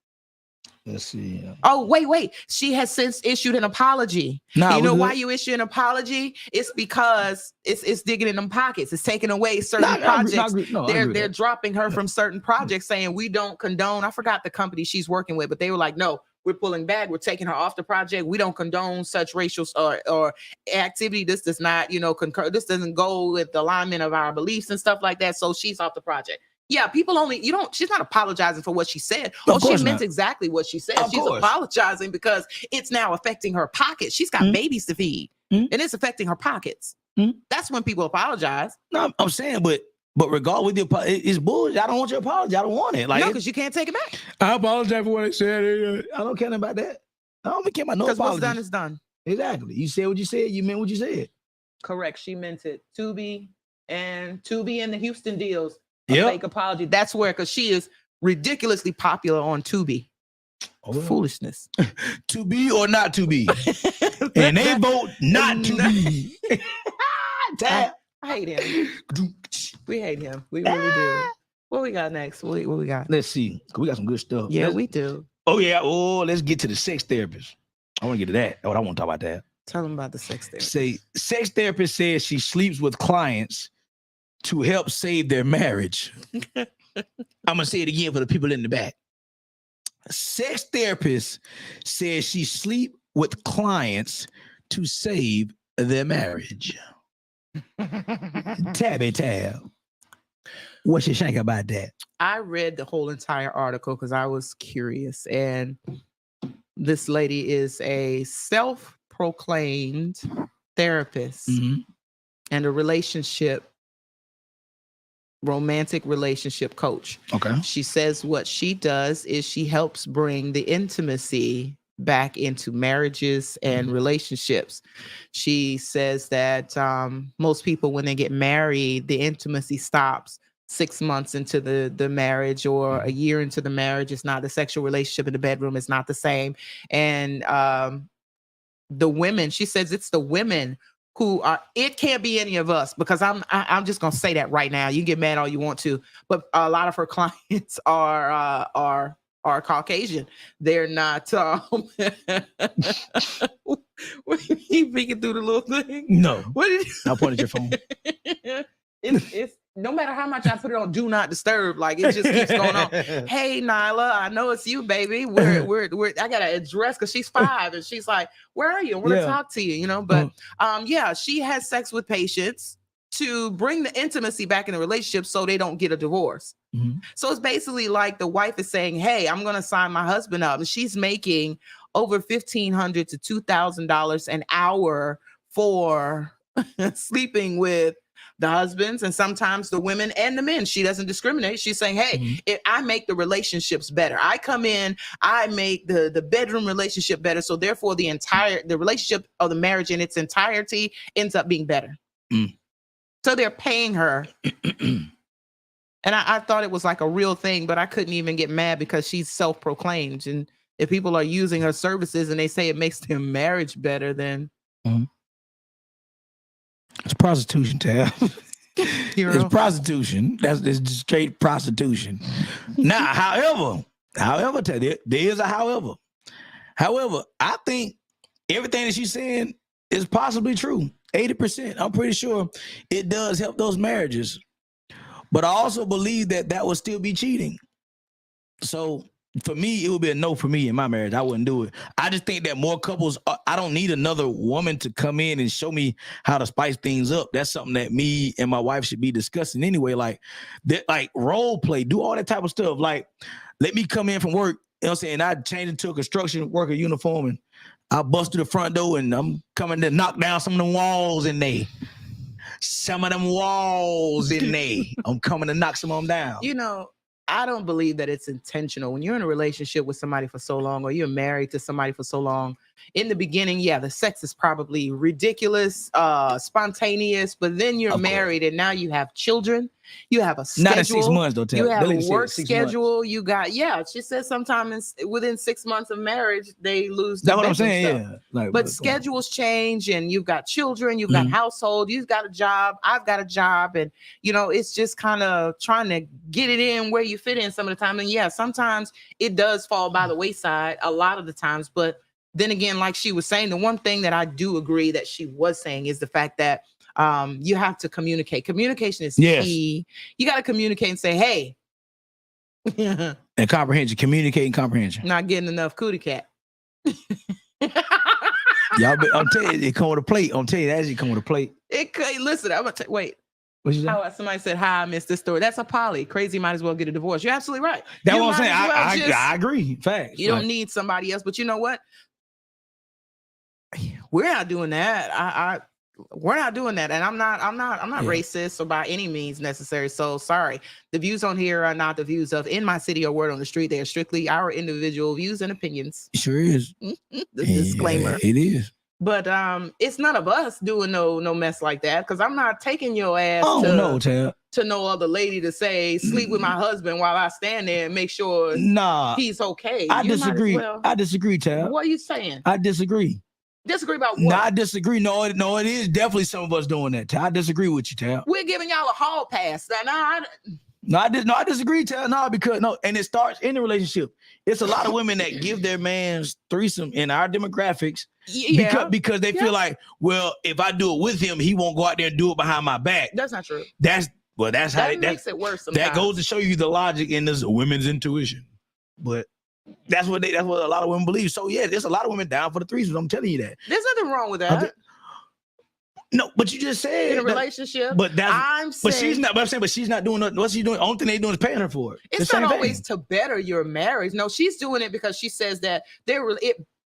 Let's see. Oh, wait. She has since issued an apology. You know why you issue an apology? It's because it's digging in them pockets. It's taking away certain projects. They're dropping her from certain projects, saying we don't condone. I forgot the company she's working with, but they were like, no, we're pulling back. We're taking her off the project. We don't condone such racial or activity. This does not, concur. This doesn't go with the alignment of our beliefs and stuff like that. So she's off the project. Yeah, people she's not apologizing for what she said. She meant exactly what she said. She's apologizing because it's now affecting her pockets. She's got babies to feed and it's affecting her pockets. That's when people apologize. No, I'm saying, but regardless with the it's bullshit. I don't want your apology. I don't want it. No, because you can't take it back. I apologize for what I said. I don't care about that. I don't care about no apology. Because what's done is done. Exactly. You said what you said. You meant what you said. Correct. She meant it. Tubi and the Houston deals. Fake apology. That's where, because she is ridiculously popular on Tubi. Foolishness. To be or not to be. And they vote not to be. I hate him. We hate him. We really do. What we got next? What we got? Let's see. We got some good stuff. Yeah, we do. Oh, yeah. Oh, let's get to the sex therapist. I want to get to that. I want to talk about that. Tell them about the sex therapist. Sex therapist says she sleeps with clients to help save their marriage. I'm going to say it again for the people in the back. Sex therapist says she sleep with clients to save their marriage. Tabby Tab. What you think about that? I read the whole entire article because I was curious. And this lady is a self-proclaimed therapist and a romantic relationship coach. Okay. She says what she does is she helps bring the intimacy back into marriages and relationships. She says that most people, when they get married, the intimacy stops 6 months into the marriage or a year into the marriage. It's not the sexual relationship in the bedroom. It's not the same. And the women, she says it's the women who are, it can't be any of us, because I'm just gonna say that right now. You can get mad all you want to, but a lot of her clients are Caucasian. They're not. What are you peeking through the little thing? No. What did you? I pointed your phone. It's no matter how much I put it on do not disturb, like it just keeps going on. Hey, Nyla, I know it's you, baby. We're I gotta address because she's 5 and she's like, where are you? I want to talk to you, But yeah, she has sex with patients to bring the intimacy back in the relationship so they don't get a divorce. Mm-hmm. So it's basically like the wife is saying, hey, I'm gonna sign my husband up. And she's making over $1,500 to $2,000 an hour for sleeping with the husbands and sometimes the women and the men. She doesn't discriminate. She's saying, hey, if I make the relationships better. I come in, I make the bedroom relationship better. So therefore the relationship of the marriage in its entirety ends up being better. So they're paying her. And I thought it was like a real thing, but I couldn't even get mad because she's self-proclaimed. And if people are using her services and they say it makes their marriage better, then it's prostitution, Tab. It's prostitution. That's just straight prostitution. Now, however, Tab, there is a however. However, I think everything that she's saying is possibly true. 80%. I'm pretty sure it does help those marriages. But I also believe that would still be cheating. So for me, it would be a no for me in my marriage. I wouldn't do it. I just think that more couples, I don't need another woman to come in and show me how to spice things up. That's something that me and my wife should be discussing anyway. Like role play, do all that type of stuff. Like, let me come in from work, you know what I'm saying? I change into a construction worker uniform and I bust through the front door and I'm coming to knock down some of them walls in there. I'm coming to knock some of them down. I don't believe that it's intentional. When you're in a relationship with somebody for so long or you're married to somebody for so long, in the beginning, yeah, the sex is probably ridiculous, spontaneous, but then you're married and now you have children. You have a schedule. Not in 6 months, though. You have a work schedule. You got, she said sometimes within 6 months of marriage, they lose the That's what I'm saying, yeah. But schedules change and you've got children, you've got household, you've got a job, I've got a job. And, it's just kind of trying to get it in where you fit in some of the time. And yeah, sometimes it does fall by the wayside a lot of the times. But then again, like she was saying, the one thing that I do agree that she was saying is the fact that you have to communicate. Communication is key. You got to communicate and say, hey. And comprehension. Communicating comprehension. Not getting enough cootie cat. Y'all, I'm telling you, it come with a plate. I'm telling you, that actually come with a plate. Listen, I'm going to wait. What you say? Somebody said, hi, I missed this story. That's a poly. Crazy might as well get a divorce. You're absolutely right. That's what I'm saying. I agree. Facts. You don't need somebody else. But you know what? We're not doing that. We're not doing that. And I'm not racist or by any means necessary. So sorry. The views on here are not the views of In My City or Word on the Street. They are strictly our individual views and opinions. It sure is. The disclaimer. It is. But it's none of us doing no mess like that. Because I'm not taking your ass to no other lady to say, sleep with my husband while I stand there and make sure he's okay. I disagree. I disagree, Tab. What are you saying? I disagree. Disagree about what? No, I disagree. No, it is definitely some of us doing that. Tab. I disagree with you, Tab. We're giving y'all a hall pass. I disagree, Tab. And it starts in the relationship. It's a lot of women that give their mans threesome in our demographics because they feel like, well, if I do it with him, he won't go out there and do it behind my back. That's not true. That's how that makes it worse sometimes. That goes to show you the logic in this women's intuition. But that's what a lot of women believe. So yeah, there's a lot of women down for the threesomes. I'm telling you that. There's nothing wrong with that. No, but you just said in a relationship. But she's not doing nothing. What's she doing? Only thing they doing is paying her for it. It's not always to better your marriage. No, she's doing it because she says that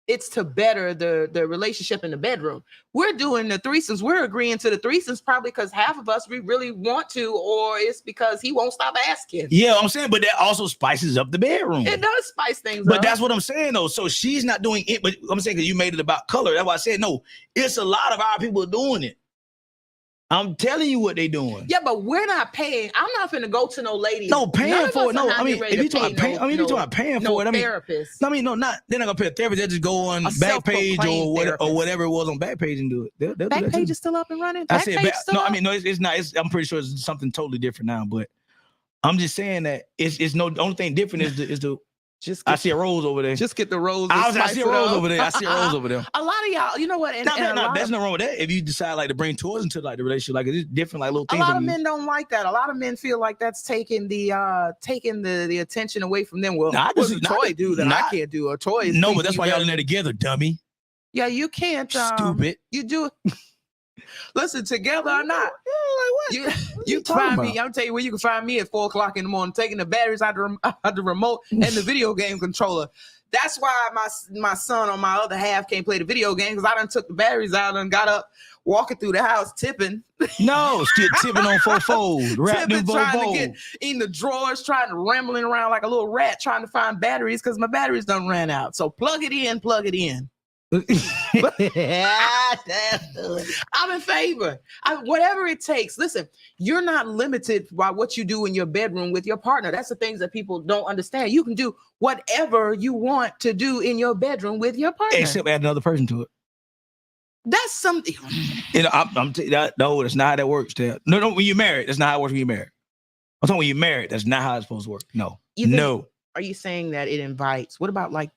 it's to better the relationship in the bedroom. We're doing the threesomes. We're agreeing to the threesomes probably because half of us we really want to, or it's because he won't stop asking. Yeah, I'm saying, but that also spices up the bedroom. It does spice things up. But that's what I'm saying though. So she's not doing it, but I'm saying because you made it about color. That's why I said no. It's a lot of our people doing it. I'm telling you what they doing. Yeah, but we're not paying. I'm not finna go to no lady. No, paying for it. No, I mean, if you talking paying, I mean, you talking paying for it. I mean, therapist. I mean, no, not they're not gonna pay a therapist. They just go on Backpage or whatever it was on Backpage and do it. Backpage is still up and running. I said, it's not. I'm pretty sure it's something totally different now. But I'm just saying that it's no. The only thing different is the I see a rose over there. Just get the rose. I see a rose over there. I see a rose over there. A lot of y'all, you know what? There's nothing wrong with that. If you decide like to bring toys into like the relationship, like it's different, like little things. A lot of men don't like that. A lot of men feel like that's taking the attention away from them. Well, a toy do that I can't do. A toy is but that's why y'all in there together, dummy. Yeah, you can't. Stupid. You do. Listen, together or not. Like what? You find me. I'm telling you where you can find me at 4:00 in the morning, taking the batteries out the remote and the video game controller. That's why my son on my other half can't play the video game, because I done took the batteries out and got up, walking through the house, tipping. No, still tipping on 4-fold. Tipping, trying to get in the drawers, rambling around like a little rat, trying to find batteries because my batteries done ran out. So plug it in. I'm in favor. Whatever it takes. Listen, you're not limited by what you do in your bedroom with your partner. That's the things that people don't understand. You can do whatever you want to do in your bedroom with your partner, except add another person to it. That's something. No, that's not how that works. No, when you're married, that's not how it works when you're married. I'm talking when you're married, that's not how it's supposed to work. No. Are you saying that it invites? What about like?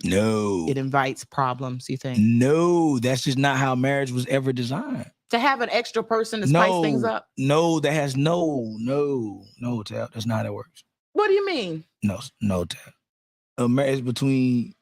No. It invites problems, you think? No, that's just not how marriage was ever designed. To have an extra person to spice things up? No, that has no, Tab. That's not how that works. What do you mean? No, Tab. A marriage between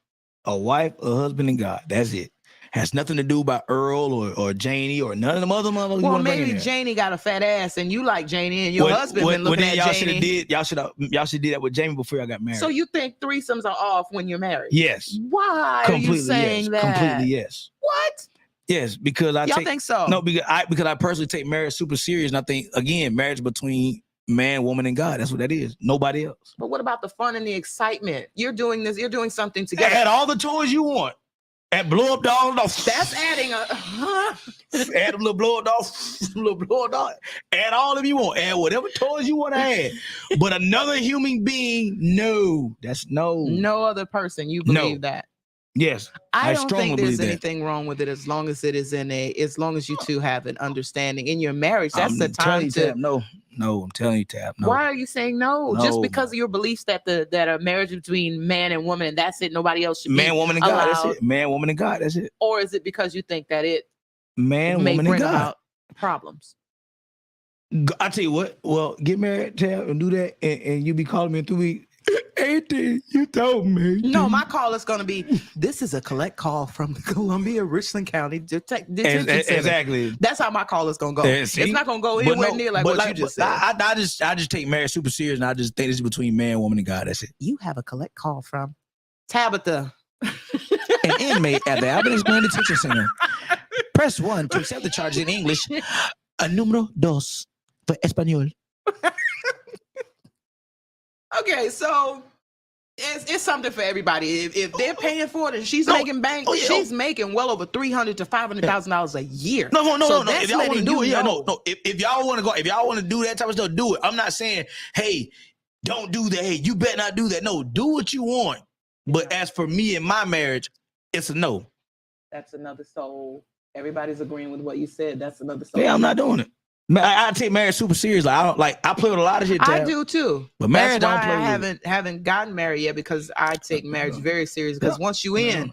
a wife, a husband, and God. That's it. Has nothing to do about Earl or Janie or none of them other motherfuckers. Well, maybe Janie got a fat ass and you like Janie and your husband been looking at Janie. Y'all should did that with Jamie before y'all got married. So you think threesomes are off when you're married? Yes. Why are you saying that? Completely yes. What? Yes, because y'all think so? No, because I personally take marriage super serious, and I think again, marriage between man, woman, and God. That's what that is. Nobody else. But what about the fun and the excitement? You're doing this. You're doing something together. Add all the toys you want. And blow up doll. That's adding add a little blow up doll. Add all of you want. Add whatever toys you want to add. But another human being, no. That's no. No other person. You believe that? Yes. I don't think there's anything wrong with it as long as it is as long as you two have an understanding in your marriage. That's the time to. No, I'm telling you, Tab. No. Why are you saying no? Just because of your beliefs that a marriage between man and woman and that's it, nobody else should be man, woman, and God. That's it. Man, woman, and God. That's it. Or is it because you think that it man, woman, and God about problems? I tell you what. Well, get married, Tab, and do that, and you be calling me in 3 weeks. Anything you told me. No, my call is going to be, this is a collect call from the Columbia Richland County Detention Center. Exactly. That's how my call is going to go. It's not going to go anywhere near like what you just said. I just take marriage super serious, and I just think this is between man, woman, and God. That's it. You have a collect call from Tabitha. An inmate at the Albany Detention Center. Press 1 to accept the charges in English. Número 2 for Espanol. Okay, so it's something for everybody. If they're paying for it and she's making bank, she's making well over $300,000 to $500,000 a year. No. If y'all want to do it, if y'all want to go, if y'all want to do that type of stuff, do it. I'm not saying, hey, don't do that. Hey, you better not do that. No, do what you want. But as for me and my marriage, it's a no. That's another soul. Everybody's agreeing with what you said. That's another soul. Yeah, I'm not doing it. I take marriage super serious. I play with a lot of shit. I do too. But marriage, that's why I haven't gotten married yet, because I take marriage very serious. Because once you in,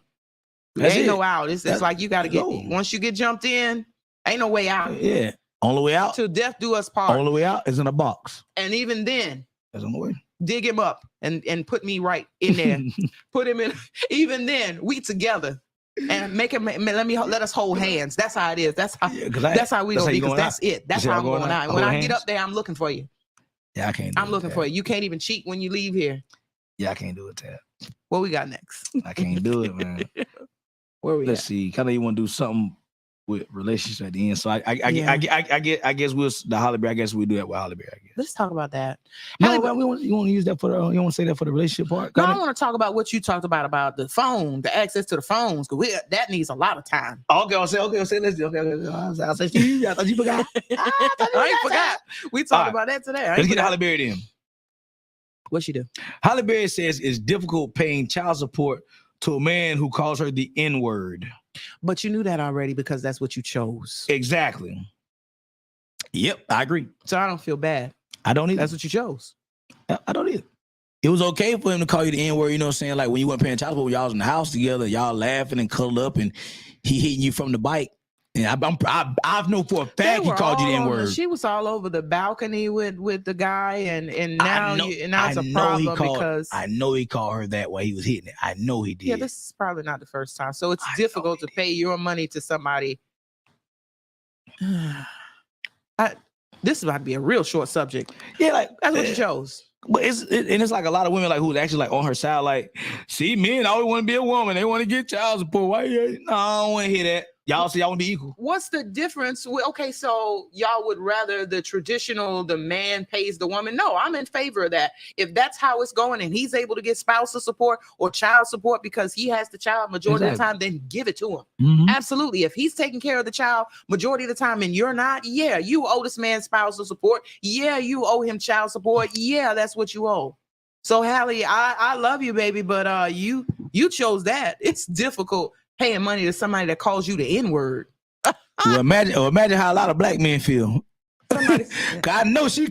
there ain't no out. It's like you got to get, once you get jumped in, ain't no way out. Yeah. Only way out. Till death do us part. Only way out is in a box. And even then, that's on the way. Dig him up and put me right in there. Put him in. Even then, we together. And make him. Let us hold hands. That's how it is. That's how we gonna be. Because that's it. That's how I'm going out. When I get up there, I'm looking for you. Yeah, I can't. I'm looking for you. You can't even cheat when you leave here. Yeah, I can't do it, Tab. What we got next? I can't do it, man. Where we? Let's see. Kind of you want to do something with relationships at the end. So I guess the Holly Berry. I guess we do that with Holly Berry. I guess. Let's talk about that. No, you want to use that for the. You want to say that for the relationship part? No, I want to talk about what you talked about the phone, the access to the phones, because that needs a lot of time. Okay, I'll say. Let's do. Okay. I'll say. I thought you forgot. I ain't forgot. We talked about that today. Let's get Holly Berry in. What she do? Holly Berry says it's difficult paying child support to a man who calls her the N-word. But you knew that already because that's what you chose. Exactly. Yep, I agree. So I don't feel bad. I don't either. That's what you chose. I don't either. it was okay for him to call you the N-word, you know what I'm saying? Like when you weren't paying child support, y'all was in the house together, y'all laughing and cuddled up, and he hitting you from the bike. And I know for a fact he called you the N-word. She was all over the balcony with the guy, and now it's a problem because I know he called her that way. He was hitting it. I know he did. Yeah, this is probably not the first time. So it's difficult to pay your money to somebody. This is about to be a real short subject. Yeah, like that's what you chose. But it's like a lot of women like who's actually like on her side. Like, see, men always want to be a woman. They want to get child support. Why? No, I don't want to hear that. Y'all say y'all want to be equal. What's the difference? Okay, so y'all would rather the traditional, the man pays the woman? No, I'm in favor of that. If that's how it's going and he's able to get spousal support or child support because he has the child majority of the time, then give it to him. Mm-hmm. Absolutely. If he's taking care of the child majority of the time and you're not, yeah, you owe this man spousal support. Yeah, you owe him child support. Yeah, that's what you owe. So, Hallie, I love you, baby, but you chose that. It's difficult paying money to somebody that calls you the N-word. Well, imagine how a lot of black men feel. I know he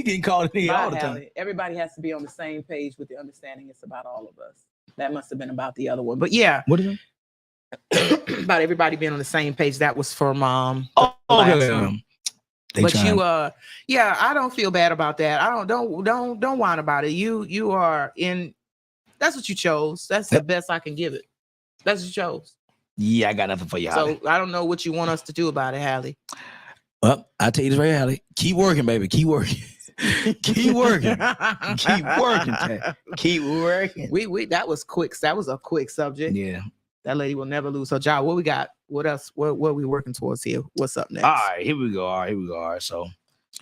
getting called all the time. Everybody has to be on the same page with the understanding it's about all of us. That must have been about the other one. But yeah. What is it? About everybody being on the same page. That was for mom. Okay. But I don't feel bad about that. I don't whine about it. You are in. That's what you chose. That's the best I can give it. That's what you chose. Yeah, I got nothing for you, Hallie. So I don't know what you want us to do about it, Hallie. Well, I'll tell you this right, Hallie. Keep working, baby. Keep working. Keep working. Keep working. Keep working. That was quick. That was a quick subject. Yeah. That lady will never lose her job. What we got? What else? What are we working towards here? What's up next? All right, here we go. All right. So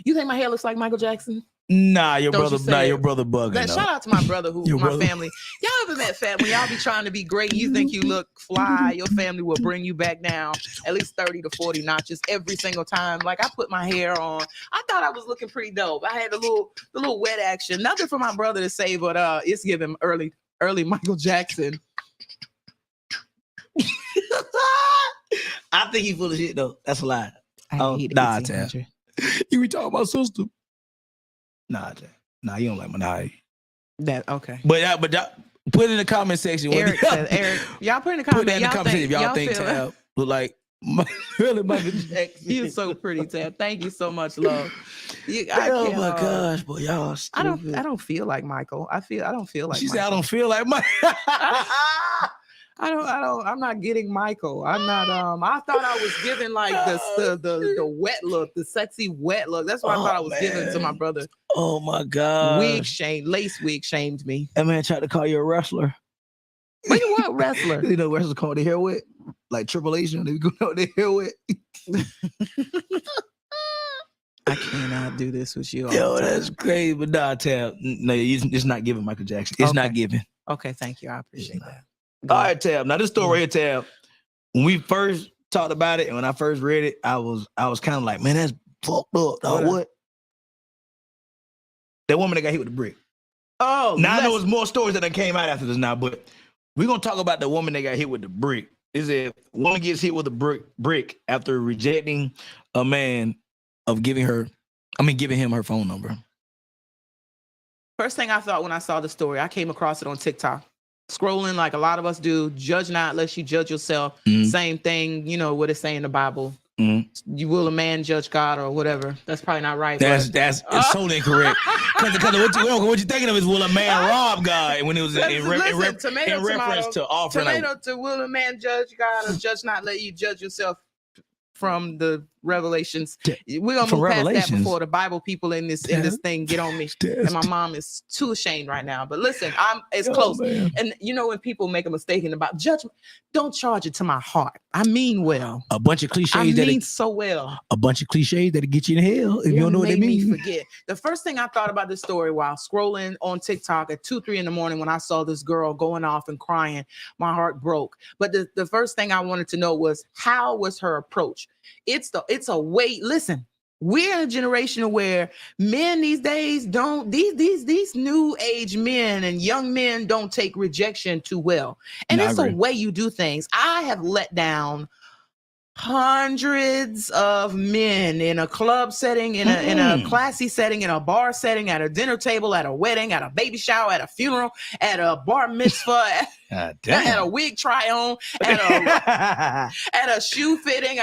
you think my hair looks like Michael Jackson? Nah, your brother bugging. Shout out to my brother family. Y'all ever met family? Y'all be trying to be great. You think you look fly. Your family will bring you back down at least 30 to 40 notches every single time. Like I put my hair on. I thought I was looking pretty dope. I had the little wet action. Nothing for my brother to say, but it's giving early Michael Jackson. I think he's full of shit though. That's a lie. Nah, Tam. You be talking about sister. Nah, you don't like my nah. That okay. But put it in the comment section. Eric, y'all put in the comment. Put that in the comment section if y'all think Tab look like really Michael Jackson. You're so pretty, Tab. Thank you so much, love. Oh my gosh, boy, y'all stupid. I don't feel like Michael. I don't feel like. She Michael. said I don't feel like Michael. I'm not getting Michael. I'm not. I thought I was giving like the wet look, the sexy wet look. That's what I thought I was giving to my brother. Oh my god. Lace wig shamed me. That man tried to call you a wrestler. What you want, wrestler? You know wrestlers call their hair wet, like Triple H. They go out their hair wet. I cannot do this with you. Yo, that's crazy. But nah, Tab. No, it's not giving Michael Jackson. It's not giving. Okay, thank you. I appreciate that. All right, Tab. Now this story right here, Tab. When we first talked about it and when I first read it, I was kind of like, man, that's fucked up. What? That woman that got hit with the brick. Oh, now I know there's more stories that came out after this now, but we're gonna talk about the woman that got hit with the brick. Is it woman gets hit with a brick after rejecting a man of giving him her phone number. First thing I thought when I saw the story, I came across it on TikTok. Scrolling like a lot of us do, judge not unless you judge yourself. Mm-hmm. Same thing, you know what it say in the Bible. Mm-hmm. You will a man judge God or whatever. That's probably not right. It's totally incorrect. Because what you thinking of is will a man rob God? And when it was in reference to offering. Tomato to will a man judge God or judge not let you judge yourself from the Revelations. We're gonna move past that before the Bible people in this thing get on me. And my mom is too ashamed right now. But listen, it's close. Man. And you know when people make a mistake about judgment, don't charge it to my heart. I mean well. A bunch of cliches. I mean so well. A bunch of cliches that'll get you in hell if you don't know what they mean. Me forget. The first thing I thought about this story while scrolling on TikTok at 2-3 in the morning when I saw this girl going off and crying, my heart broke. But the first thing I wanted to know was how was her approach? It's a way. Listen, we're in a generation where men these days don't these new age men and young men don't take rejection too well. And it's a way you do things. I have let down hundreds of men in a club setting, in a classy setting, in a bar setting, at a dinner table, at a wedding, at a baby shower, at a funeral, at a bar mitzvah, at a wig try on, at a shoe fitting.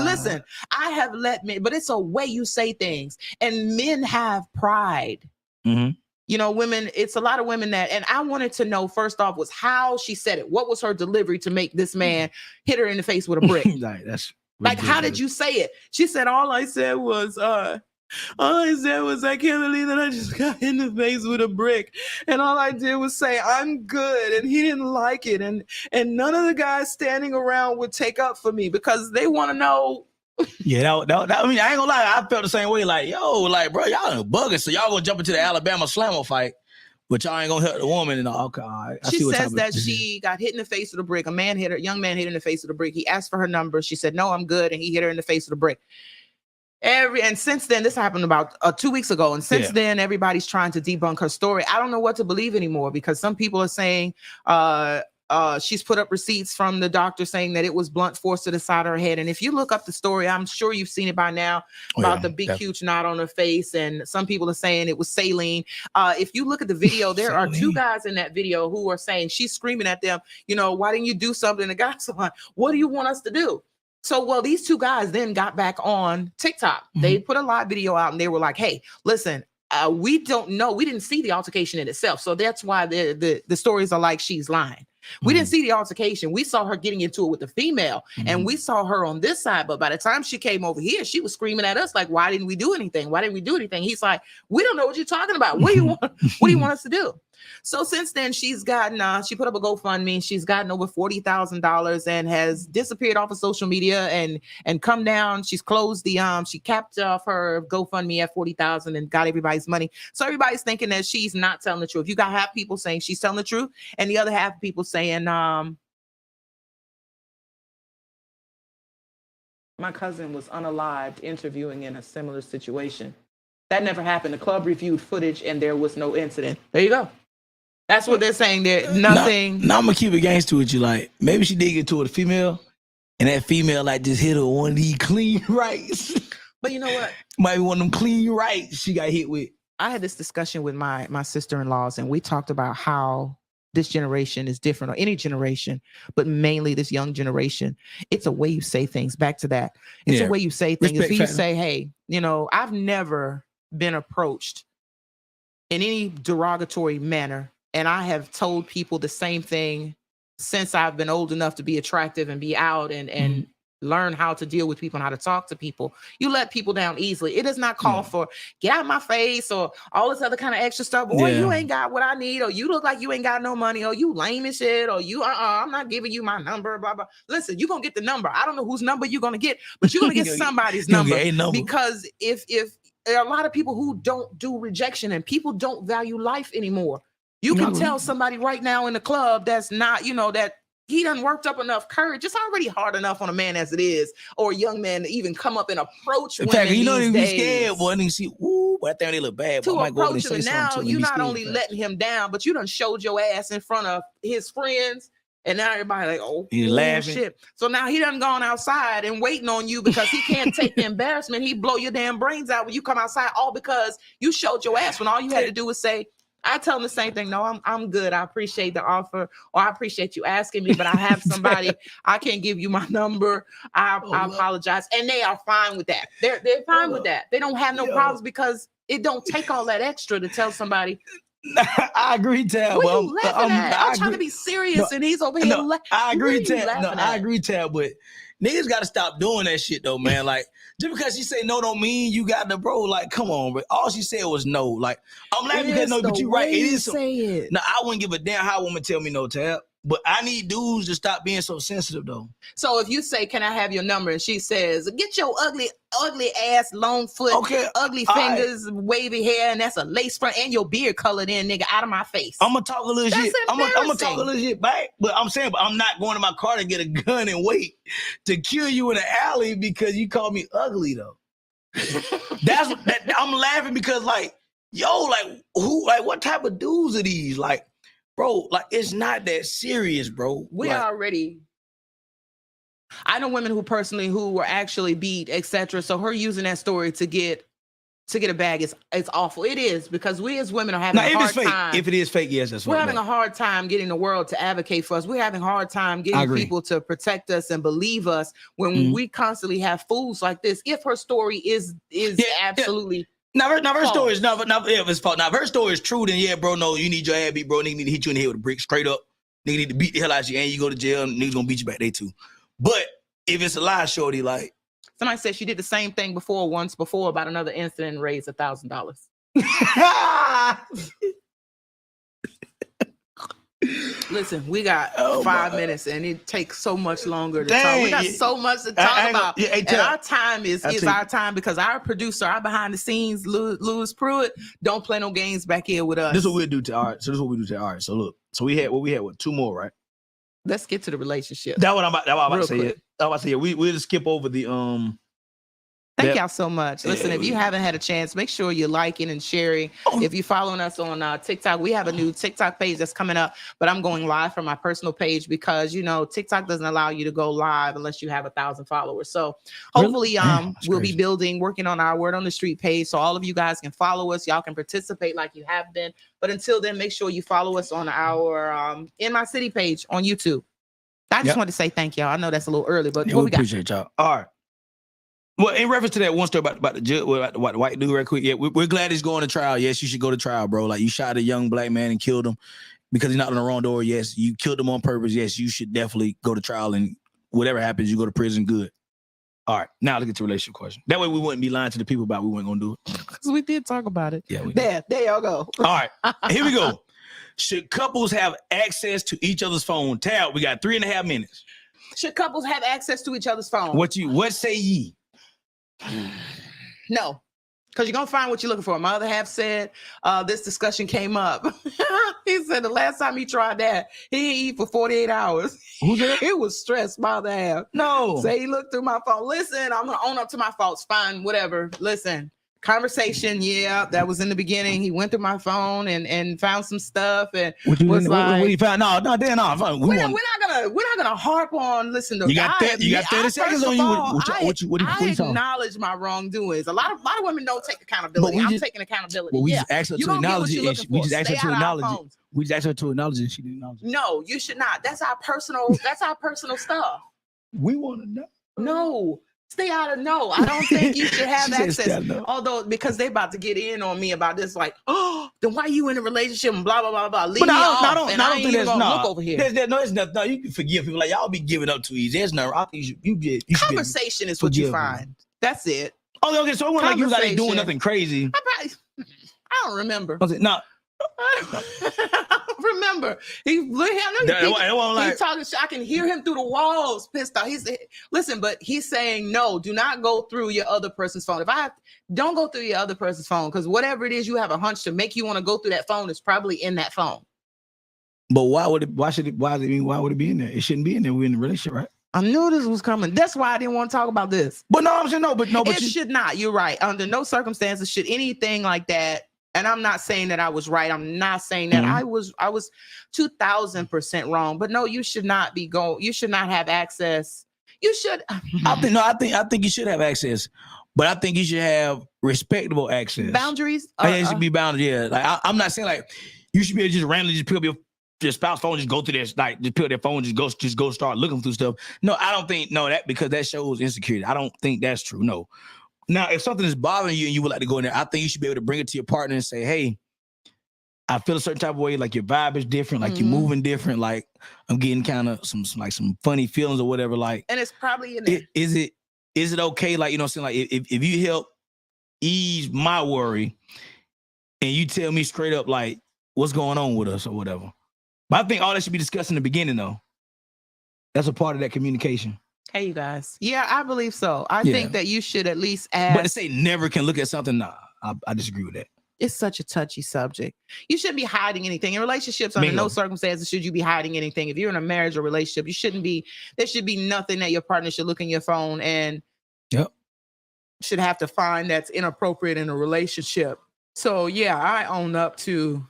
Listen, I have let men, but it's a way you say things, and men have pride. Mm-hmm. You know, women, it's a lot of women that, and I wanted to know first off was how she said it. What was her delivery to make this man hit her in the face with a brick? That's like, how did you say it? She said, all I said was I can't believe that I just got in the face with a brick. And all I did was say, I'm good. And he didn't like it. And none of the guys standing around would take up for me because they want to know. Yeah, that, I mean, I ain't gonna lie. I felt the same way. Like, yo, like, bro, y'all bugging. So y'all gonna jump into the Alabama Slammer fight, but y'all ain't gonna hurt the woman. And okay, she says that she got hit in the face with a brick. Young man hit her in the face with a brick. He asked for her number. She said, no, I'm good. And he hit her in the face with a brick. And since then, this happened about 2 weeks ago. And since then, everybody's trying to debunk her story. I don't know what to believe anymore because some people are saying, she's put up receipts from the doctor saying that it was blunt force to the side of her head. And if you look up the story, I'm sure you've seen it by now about the big, huge knot on her face. And some people are saying it was saline. If you look at the video, there are two guys in that video who are saying she's screaming at them, you know, why didn't you do something? The guy's like, what do you want us to do? So, well, these two guys then got back on TikTok. Mm-hmm. They put a live video out and they were like, hey, listen, we don't know. We didn't see the altercation in itself. So that's why the stories are like she's lying. We didn't see the altercation. We saw her getting into it with the female and we saw her on this side. But by the time she came over here, she was screaming at us like, why didn't we do anything? Why didn't we do anything? He's like, we don't know what you're talking about. What do you want us to do? So since then, she's gotten, she put up a GoFundMe. She's gotten over $40,000 and has disappeared off of social media and come down. She's closed she capped off her GoFundMe at $40,000 and got everybody's money. So everybody's thinking that she's not telling the truth. You got half people saying she's telling the truth and the other half of people saying, my cousin was unalived interviewing in a similar situation. That never happened. The club reviewed footage and there was no incident. There you go. That's what they're saying. There nothing. Now I'm gonna keep it gangster with you. Like maybe she did get to a female, and that female like just hit her one of these clean rights. But you know what? Might be one of them clean rights she got hit with. I had this discussion with my sister-in-laws, and we talked about how this generation is different, or any generation, but mainly this young generation. It's a way you say things. Back to that. It's a way you say things. If you say, hey, you know, I've never been approached in any derogatory manner. And I have told people the same thing since I've been old enough to be attractive and be out and learn how to deal with people and how to talk to people. You let people down easily. It does not call for get out of my face or all this other kind of extra stuff. Boy, you ain't got what I need, or you look like you ain't got no money, or you lame as shit, or you I'm not giving you my number, blah, blah. Listen, you're gonna get the number. I don't know whose number you're gonna get, but you're gonna get somebody's number. Because if there are a lot of people who don't do rejection and people don't value life anymore. You can tell somebody right now in the club that's not, you know, that he done worked up enough courage. It's already hard enough on a man as it is, or a young man to even come up and approach women these days. You know they be scared, boy, and you see, ooh, but I think they look bad. To approach him, and now you not only letting him down, but you done showed your ass in front of his friends, and now everybody like, oh, he's laughing. Shit. So now he done gone outside and waiting on you because he can't take the embarrassment. He blow your damn brains out when you come outside, all because you showed your ass when all you had to do was say, I tell them the same thing. No, I'm good. I appreciate the offer, or I appreciate you asking me, but I have somebody. I can't give you my number. I apologize, and they are fine with that. They're fine with that. They don't have no problems because it don't take all that extra to tell somebody. I agree, Tab. What are you laughing at? I'm trying to be serious, and he's over here. I agree, Tab. I agree, Tab. But niggas got to stop doing that shit, though, man. Like, just because she say no don't mean you got the bro. Like, come on, bro. All she said was no. Like, I'm laughing because no, but you right. It is. Say it. No, I wouldn't give a damn how a woman tell me no, Tab. But I need dudes to stop being so sensitive, though. So if you say, can I have your number? And she says, get your ugly ass, long foot, ugly fingers, wavy hair, and that's a lace front, and your beard colored in, nigga, out of my face. I'm going to talk a little shit. I'm going to talk a little shit back. But I'm saying, I'm not going to my car to get a gun and wait to kill you in the alley because you call me ugly, though. I'm laughing because, like, yo, like, what type of dudes are these? Like, bro, like, it's not that serious, bro. We're already I know women who were actually beat, etc. So her using that story to get a bag is awful. It is, because we as women are having a hard time. If it is fake, yes, that's we're having a hard time getting the world to advocate for us. We're having a hard time getting people to protect us and believe us when we constantly have fools like this. If her story is absolutely now her story is not if it's false. Now if her story is true, then yeah, bro, no, you need your ass beat, bro. Nigga need to hit you in the head with a brick straight up. Nigga need to beat the hell out of you, and you go to jail. And niggas gonna beat you back there too. But if it's a lie, shorty, like. Somebody said she did the same thing once before about another incident and raised $1,000. Listen, we got 5 minutes and it takes so much longer to talk. We got so much to talk about. And our time is our time, because our producer, our behind the scenes, Louis Pruitt, don't play no games back here with us. This is what we'll do to all right. So this is what we do to all right. So look, we had two more, right? Let's get to the relationship. That's what I'm about to say. We'll just skip over the Thank y'all so much. Listen, if you haven't had a chance, make sure you're liking and sharing. If you're following us on TikTok, we have a new TikTok page that's coming up, but I'm going live from my personal page because, TikTok doesn't allow you to go live unless you have 1,000 followers. So hopefully we'll be working on our Word on the Street page. So all of you guys can follow us. Y'all can participate like you have been. But until then, make sure you follow us on our In My City page on YouTube. I just want to say thank y'all. I know that's a little early, but what we got? Appreciate y'all. All right. Well, in reference to that one story about the judge, about the white dude, right quick. Yeah, we're glad he's going to trial. Yes, you should go to trial, bro. Like, you shot a young black man and killed him because he knocked on the wrong door. Yes, you killed him on purpose. Yes, you should definitely go to trial, and whatever happens, you go to prison. Good. All right, now let's get to relationship question. That way we wouldn't be lying to the people about we weren't gonna do it. Because we did talk about it. Yeah, we did. There y'all go. All right, here we go. Should couples have access to each other's phone? Tab, we got 3.5 minutes. Should couples have access to each other's phone? What say ye? No, because you're gonna find what you're looking for. My other half said this discussion came up. He said the last time he tried that, he didn't eat for 48 hours. Who's that? It was stressed. My other half. No. So he looked through my phone. Listen, I'm gonna own up to my faults. Fine, whatever. Listen. Conversation, that was in the beginning. He went through my phone and found some stuff and what he found. No. We're not gonna harp on. Listen, you got 30 seconds on you. What I acknowledge my wrongdoings. A lot of women don't take accountability. I'm taking accountability. Well, we just asked her to acknowledge it. We just asked her to acknowledge it. We just asked her to acknowledge it, and she didn't acknowledge it. No, you should not. That's our personal stuff. We want to know. No. Stay out of no. I don't think you should have access. Although, because they about to get in on me about this, like, then why you in a relationship and blah, blah, blah, blah. Leave me off. I don't think there's look over here. There's nothing. No, you can forgive people. Like, y'all be giving up too easy. There's no. I think you conversation is what you find. That's it. Oh, okay. So it wasn't like you guys doing nothing crazy. I don't remember. No. Remember, he talking. I can hear him through the walls, pissed off. But he's saying no. Do not go through your other person's phone. Don't go through your other person's phone, because whatever it is you have a hunch to make you want to go through that phone is probably in that phone. But why would it be in there? It shouldn't be in there. We're in a relationship, right? I knew this was coming. That's why I didn't want to talk about this. But no, I'm saying no. But it should not. You're right. Under no circumstances should anything like that. And I'm not saying that I was right. I'm not saying that I was 2,000% wrong. But no, you should not be you should not have access. You should. I think you should have access, but I think you should have respectable access. Boundaries. It should be boundaries. Yeah. Like I'm not saying like you should be able to just randomly just pick up your spouse phone, just go through this, like just pick up their phone, just go start looking through stuff. No, I don't think that because that shows insecurity. I don't think that's true. No. Now, if something is bothering you and you would like to go in there, I think you should be able to bring it to your partner and say, hey, I feel a certain type of way, like your vibe is different, like you're moving different, like I'm getting kind of some funny feelings or whatever. Like, and it's probably in there. Is it okay? Like, you know what I'm saying? Like if you help ease my worry and you tell me straight up like what's going on with us or whatever. But I think all that should be discussed in the beginning though. That's a part of that communication. Hey, you guys. Yeah, I believe so. I think that you should at least ask. But to say never can look at something, nah, I disagree with that. It's such a touchy subject. You shouldn't be hiding anything. In relationships, under no circumstances should you be hiding anything. If you're in a marriage or relationship, there should be nothing that your partner should look in your phone and should have to find that's inappropriate in a relationship. So, yeah, I own up to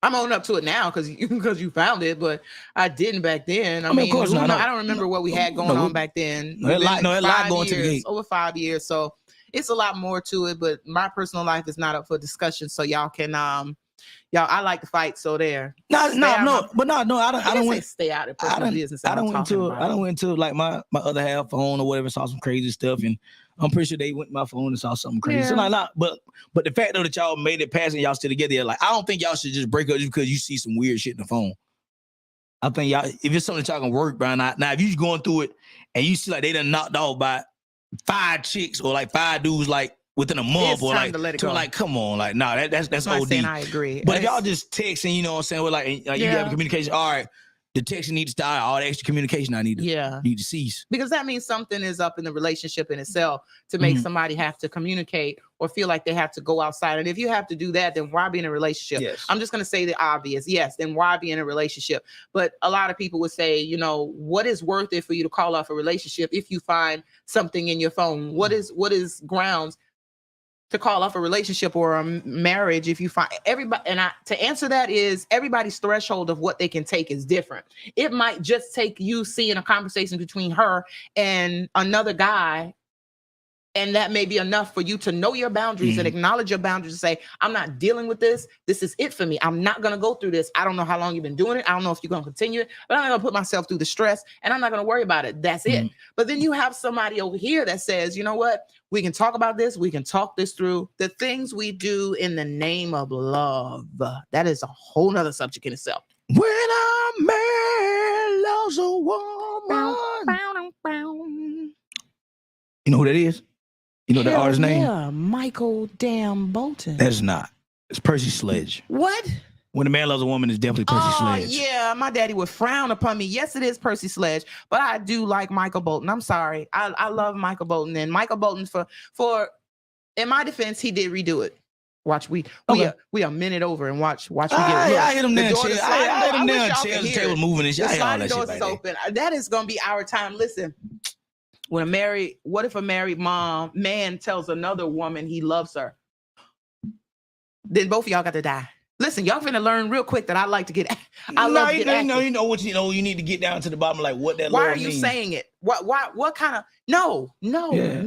I'm owning up to it now because you found it, but I didn't back then. I mean, of course not. I don't remember what we had going on back then. No, a lot going to the gate. Over 5 years, so it's a lot more to it. But my personal life is not up for discussion, so y'all can I like to fight, so there. I don't want stay out of personal business. I don't went into like my other half phone or whatever, saw some crazy stuff, and I'm pretty sure they went to my phone and saw something crazy. Yeah. So but the fact though that y'all made it past and y'all still together, like I don't think y'all should just break up just because you see some weird shit in the phone. I think y'all, if it's something that y'all can work, Brian. Now if you going through it and you see like they done knocked off by 5 chicks or like 5 dudes like within a month, it's or time to let it go. Like, come on, like, nah, that's I'm OD. saying I agree. But if y'all just texting, you know what I'm saying, with like you have communication, all right, the texting needs to start, all the extra communication I need to cease. Because that means something is up in the relationship in itself to make somebody have to communicate or feel like they have to go outside. And if you have to do that, then why be in a relationship? Yes. I'm just going to say the obvious. Yes, then why be in a relationship? But a lot of people would say, you know, what is worth it for you to call off a relationship if you find something in your phone? What is grounds to call off a relationship or a marriage if you find everybody? And to answer that is everybody's threshold of what they can take is different. It might just take you seeing a conversation between her and another guy, and that may be enough for you to know your boundaries and acknowledge your boundaries and say, I'm not dealing with this. This is it for me. I'm not going to go through this. I don't know how long you've been doing it. I don't know if you're going to continue it, but I'm not going to put myself through the stress, and I'm not going to worry about it. That's it. But then you have somebody over here that says, you know what? We can talk about this. We can talk this through. The things we do in the name of love. That is a whole nother subject in itself. When a man loves a woman. You know who that is? You know the artist's name? Yeah, Michael Damn Bolton. That's not. It's Percy Sledge. What? When a man loves a woman, it's definitely Percy Sledge. Yeah, my daddy would frown upon me. Yes, it is Percy Sledge, but I do like Michael Bolton. I'm sorry. I love Michael Bolton. And Michael Bolton, for in my defense, he did redo it. Watch, we a minute over and watch we get it. I hit him down. I hit him down. The table moving and shit. The sliding doors is open. That is gonna be our time. Listen. What if a married man tells another woman he loves her? Then both of y'all got to die. Listen, y'all finna learn real quick that I like to get. You need to get down to the bottom, like what that. Why are you saying it? What kind of? No. Yeah.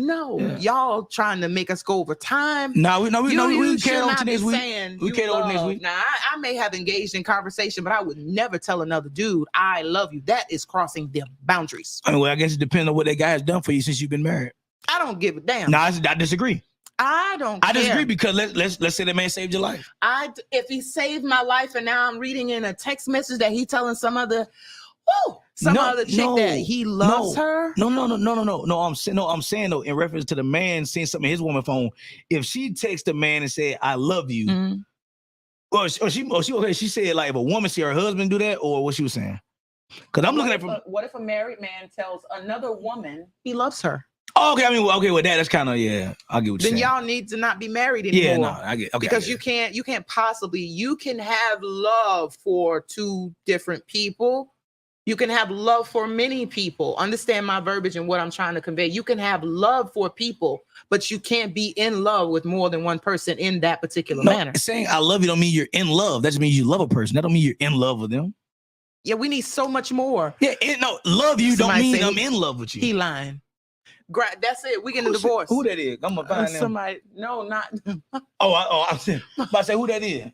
Y'all trying to make us go over time. We carry on to next week. We carry on next week. Now I may have engaged in conversation, but I would never tell another dude I love you. That is crossing their boundaries. I mean, well, I guess it depends on what that guy has done for you since you've been married. I don't give a damn. No, I disagree. I don't care. I disagree because let's say that man saved your life. If he saved my life and now I'm reading in a text message that he telling some other chick that he loves her. No. I'm saying though, in reference to the man seeing something in his woman phone, if she texts the man and said, I love you, she said like if a woman see her husband do that, or what she was saying. Because I'm looking at what if a married man tells another woman he loves her? Oh, okay, with that, that's kind of, I get what you're saying. Then y'all need to not be married anymore. Yeah, no, I get. Okay, because you can't possibly. You can have love for 2 different people. You can have love for many people. Understand my verbiage and what I'm trying to convey. You can have love for people, but you can't be in love with more than one person in that particular manner. Saying I love you don't mean you're in love. That just means you love a person. That don't mean you're in love with them. Yeah, we need so much more. Yeah, love you don't mean I'm in love with you. He lying. That's it. We getting a divorce. Who that is? I'm gonna find somebody. No, not. I'm saying. I say who that is.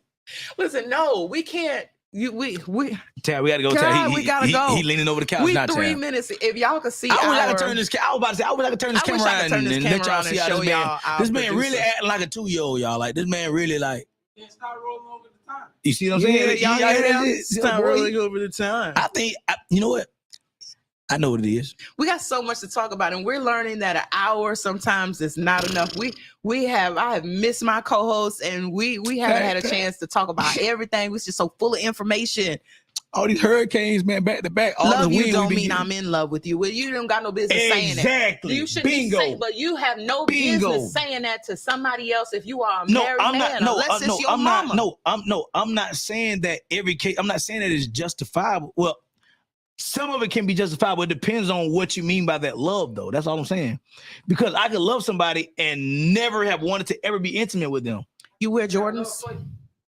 Listen, no, we can't. We Tab, we gotta go. We gotta go. He leaning over the couch. We 3 minutes. If y'all could see, I wish I could turn this camera around and let y'all see how this man. This man really acting like a 2-year-old, y'all. Like this man really like. Start rolling over the time. You see what I'm saying? Y'all hear that? Start rolling over the time. I think you know what. I know what it is. We got so much to talk about, and we're learning that an hour sometimes is not enough. I have missed my co-hosts, and we haven't had a chance to talk about everything. We're just so full of information. All these hurricanes, man, back to back. All love you don't mean I'm in love with you. Well, you don't got no business saying that. Exactly. You shouldn't be saying, but you have no business saying that to somebody else if you are a married man. I'm not saying that every case. I'm not saying that it's justifiable. Well, some of it can be justifiable. It depends on what you mean by that love, though. That's all I'm saying. Because I could love somebody and never have wanted to ever be intimate with them. You wear Jordans?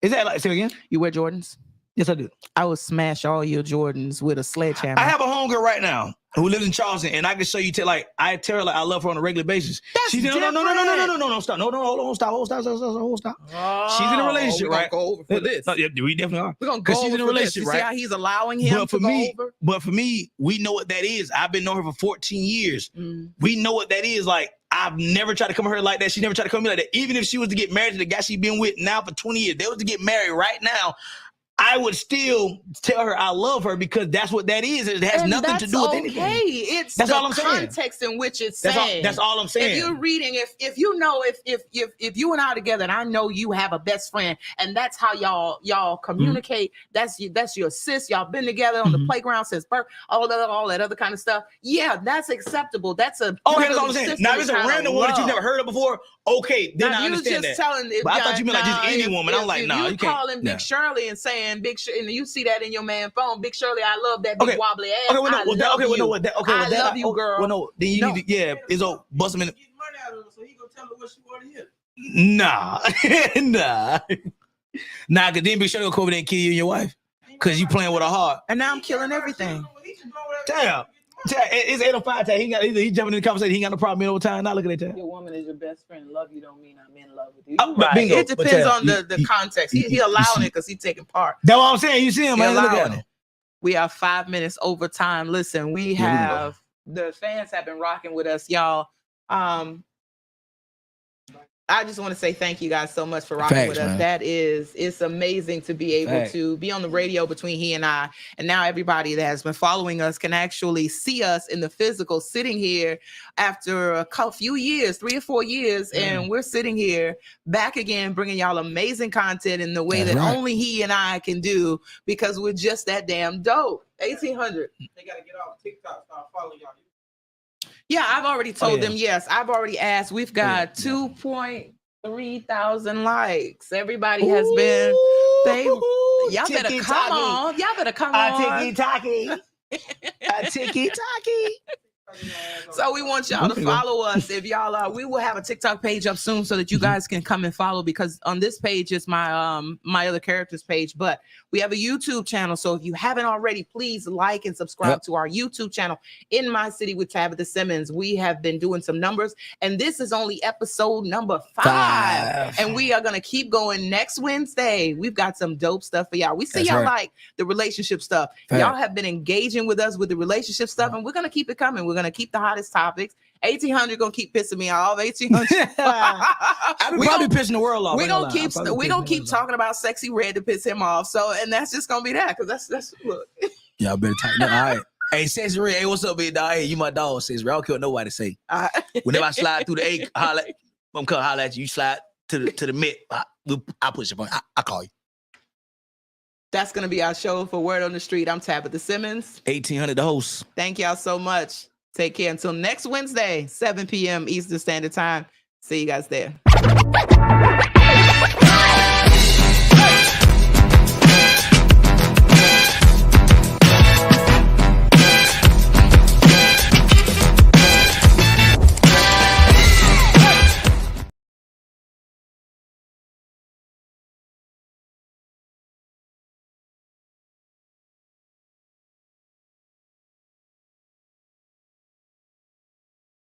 Is that like, say again? You wear Jordans? Yes, I do. I would smash all your Jordans with a sledgehammer. I have a homegirl right now who lives in Charleston, and I can show you, I tell her like I love her on a regular basis. That's She's different. No, stop. No, hold on, stop. Oh, She's in a relationship, we're right? Gonna go over for this. No, yeah, we definitely are. We're gonna go she's over in a for relationship, this. You right? see how he's allowing him But for to me, go over? but for me, we know what that is. I've been knowing her for 14 years. We know what that is. Like, I've never tried to come at her like that. She never tried to come at me like that. Even if she was to get married to the guy she's been with now for 20 years, they was to get married right now, I would still tell her I love her because that's what that is. It has nothing to do with anything. It's that's the all I'm saying. context in which it's saying. That's all I'm saying. If you're reading, if you know, if you and I are together, and I know you have a best friend, and that's how y'all communicate. That's your sis. Y'all been together on the playground since birth. All that other kind of stuff. Yeah, that's acceptable. That's a okay. That's all I'm saying. Now, if it's a random woman that you've never heard of before, okay, then I understand that. But I thought you meant like just any woman. I'm like, no, you can't. Calling Big Shirley and saying Big Shirley, and you see that in your man phone, Big Shirley, I love that big wobbly ass. I love you, girl. Well, no, then you need to, it's all bust him in. Get money out of her, so he gonna tell her what she want to hear. Nah, because then Big Shirley gonna come over there and kill you and your wife because you playing with her heart. And now I'm killing everything. Damn. It's 8:05. He jumping in the conversation. He ain't got no problem being over time. Now look at that. Your woman is your best friend. Love you don't mean I'm in love with you. Right. Bingo. It depends on the context. He allowing it because he's taking part. That's what I'm saying. You see him, man. Look at him. We are 5 minutes over time. Listen, we have the fans have been rocking with us, y'all. I just want to say thank you guys so much for rocking with us. Man. It's amazing to be able to be on the radio between he and I. And now everybody that has been following us can actually see us in the physical sitting here after a few years, 3 or 4 years. And we're sitting here back again, bringing y'all amazing content in the way that only he and I can do because we're just that damn dope. 1800. They got to get off TikTok, start following y'all. Yeah, I've already told them, yes. I've already asked. We've got 2.3 thousand likes. Everybody has been, y'all better come on. Y'all better come on. Tiki-taki. Tiki-taki. So we want y'all to follow us. If y'all are, we will have a TikTok page up soon so that you guys can come and follow, because on this page is my my other characters page, but we have a YouTube channel. So if you haven't already, please like and subscribe to our YouTube channel, In My City with Tabitha Simmons. We have been doing some numbers, and this is only episode number 5. And we are going to keep going next Wednesday. We've got some dope stuff for y'all. We see y'all like the relationship stuff. Y'all have been engaging with us with the relationship stuff, and we're going to keep it coming. We're going to keep the hottest topics. 1800 gonna keep pissing me off. 1800. I'm probably pissing the world off. We're gonna keep talking about Sexy Red to piss him off. So, and that's just gonna be that, because that's look. Y'all better tighten up. All right. Hey, Sexy Red. Hey, what's up, big dog? Hey, you my dog, Sexy Red. I don't care what nobody say. Whenever I slide through the A, I'm gonna holler at you. You slide to the mid. I push your phone. I call you. That's gonna be our show for Word on the Street. I'm Tabitha Simmons. 1800, the host. Thank y'all so much. Take care until next Wednesday, 7 p.m. Eastern Standard Time. See you guys there.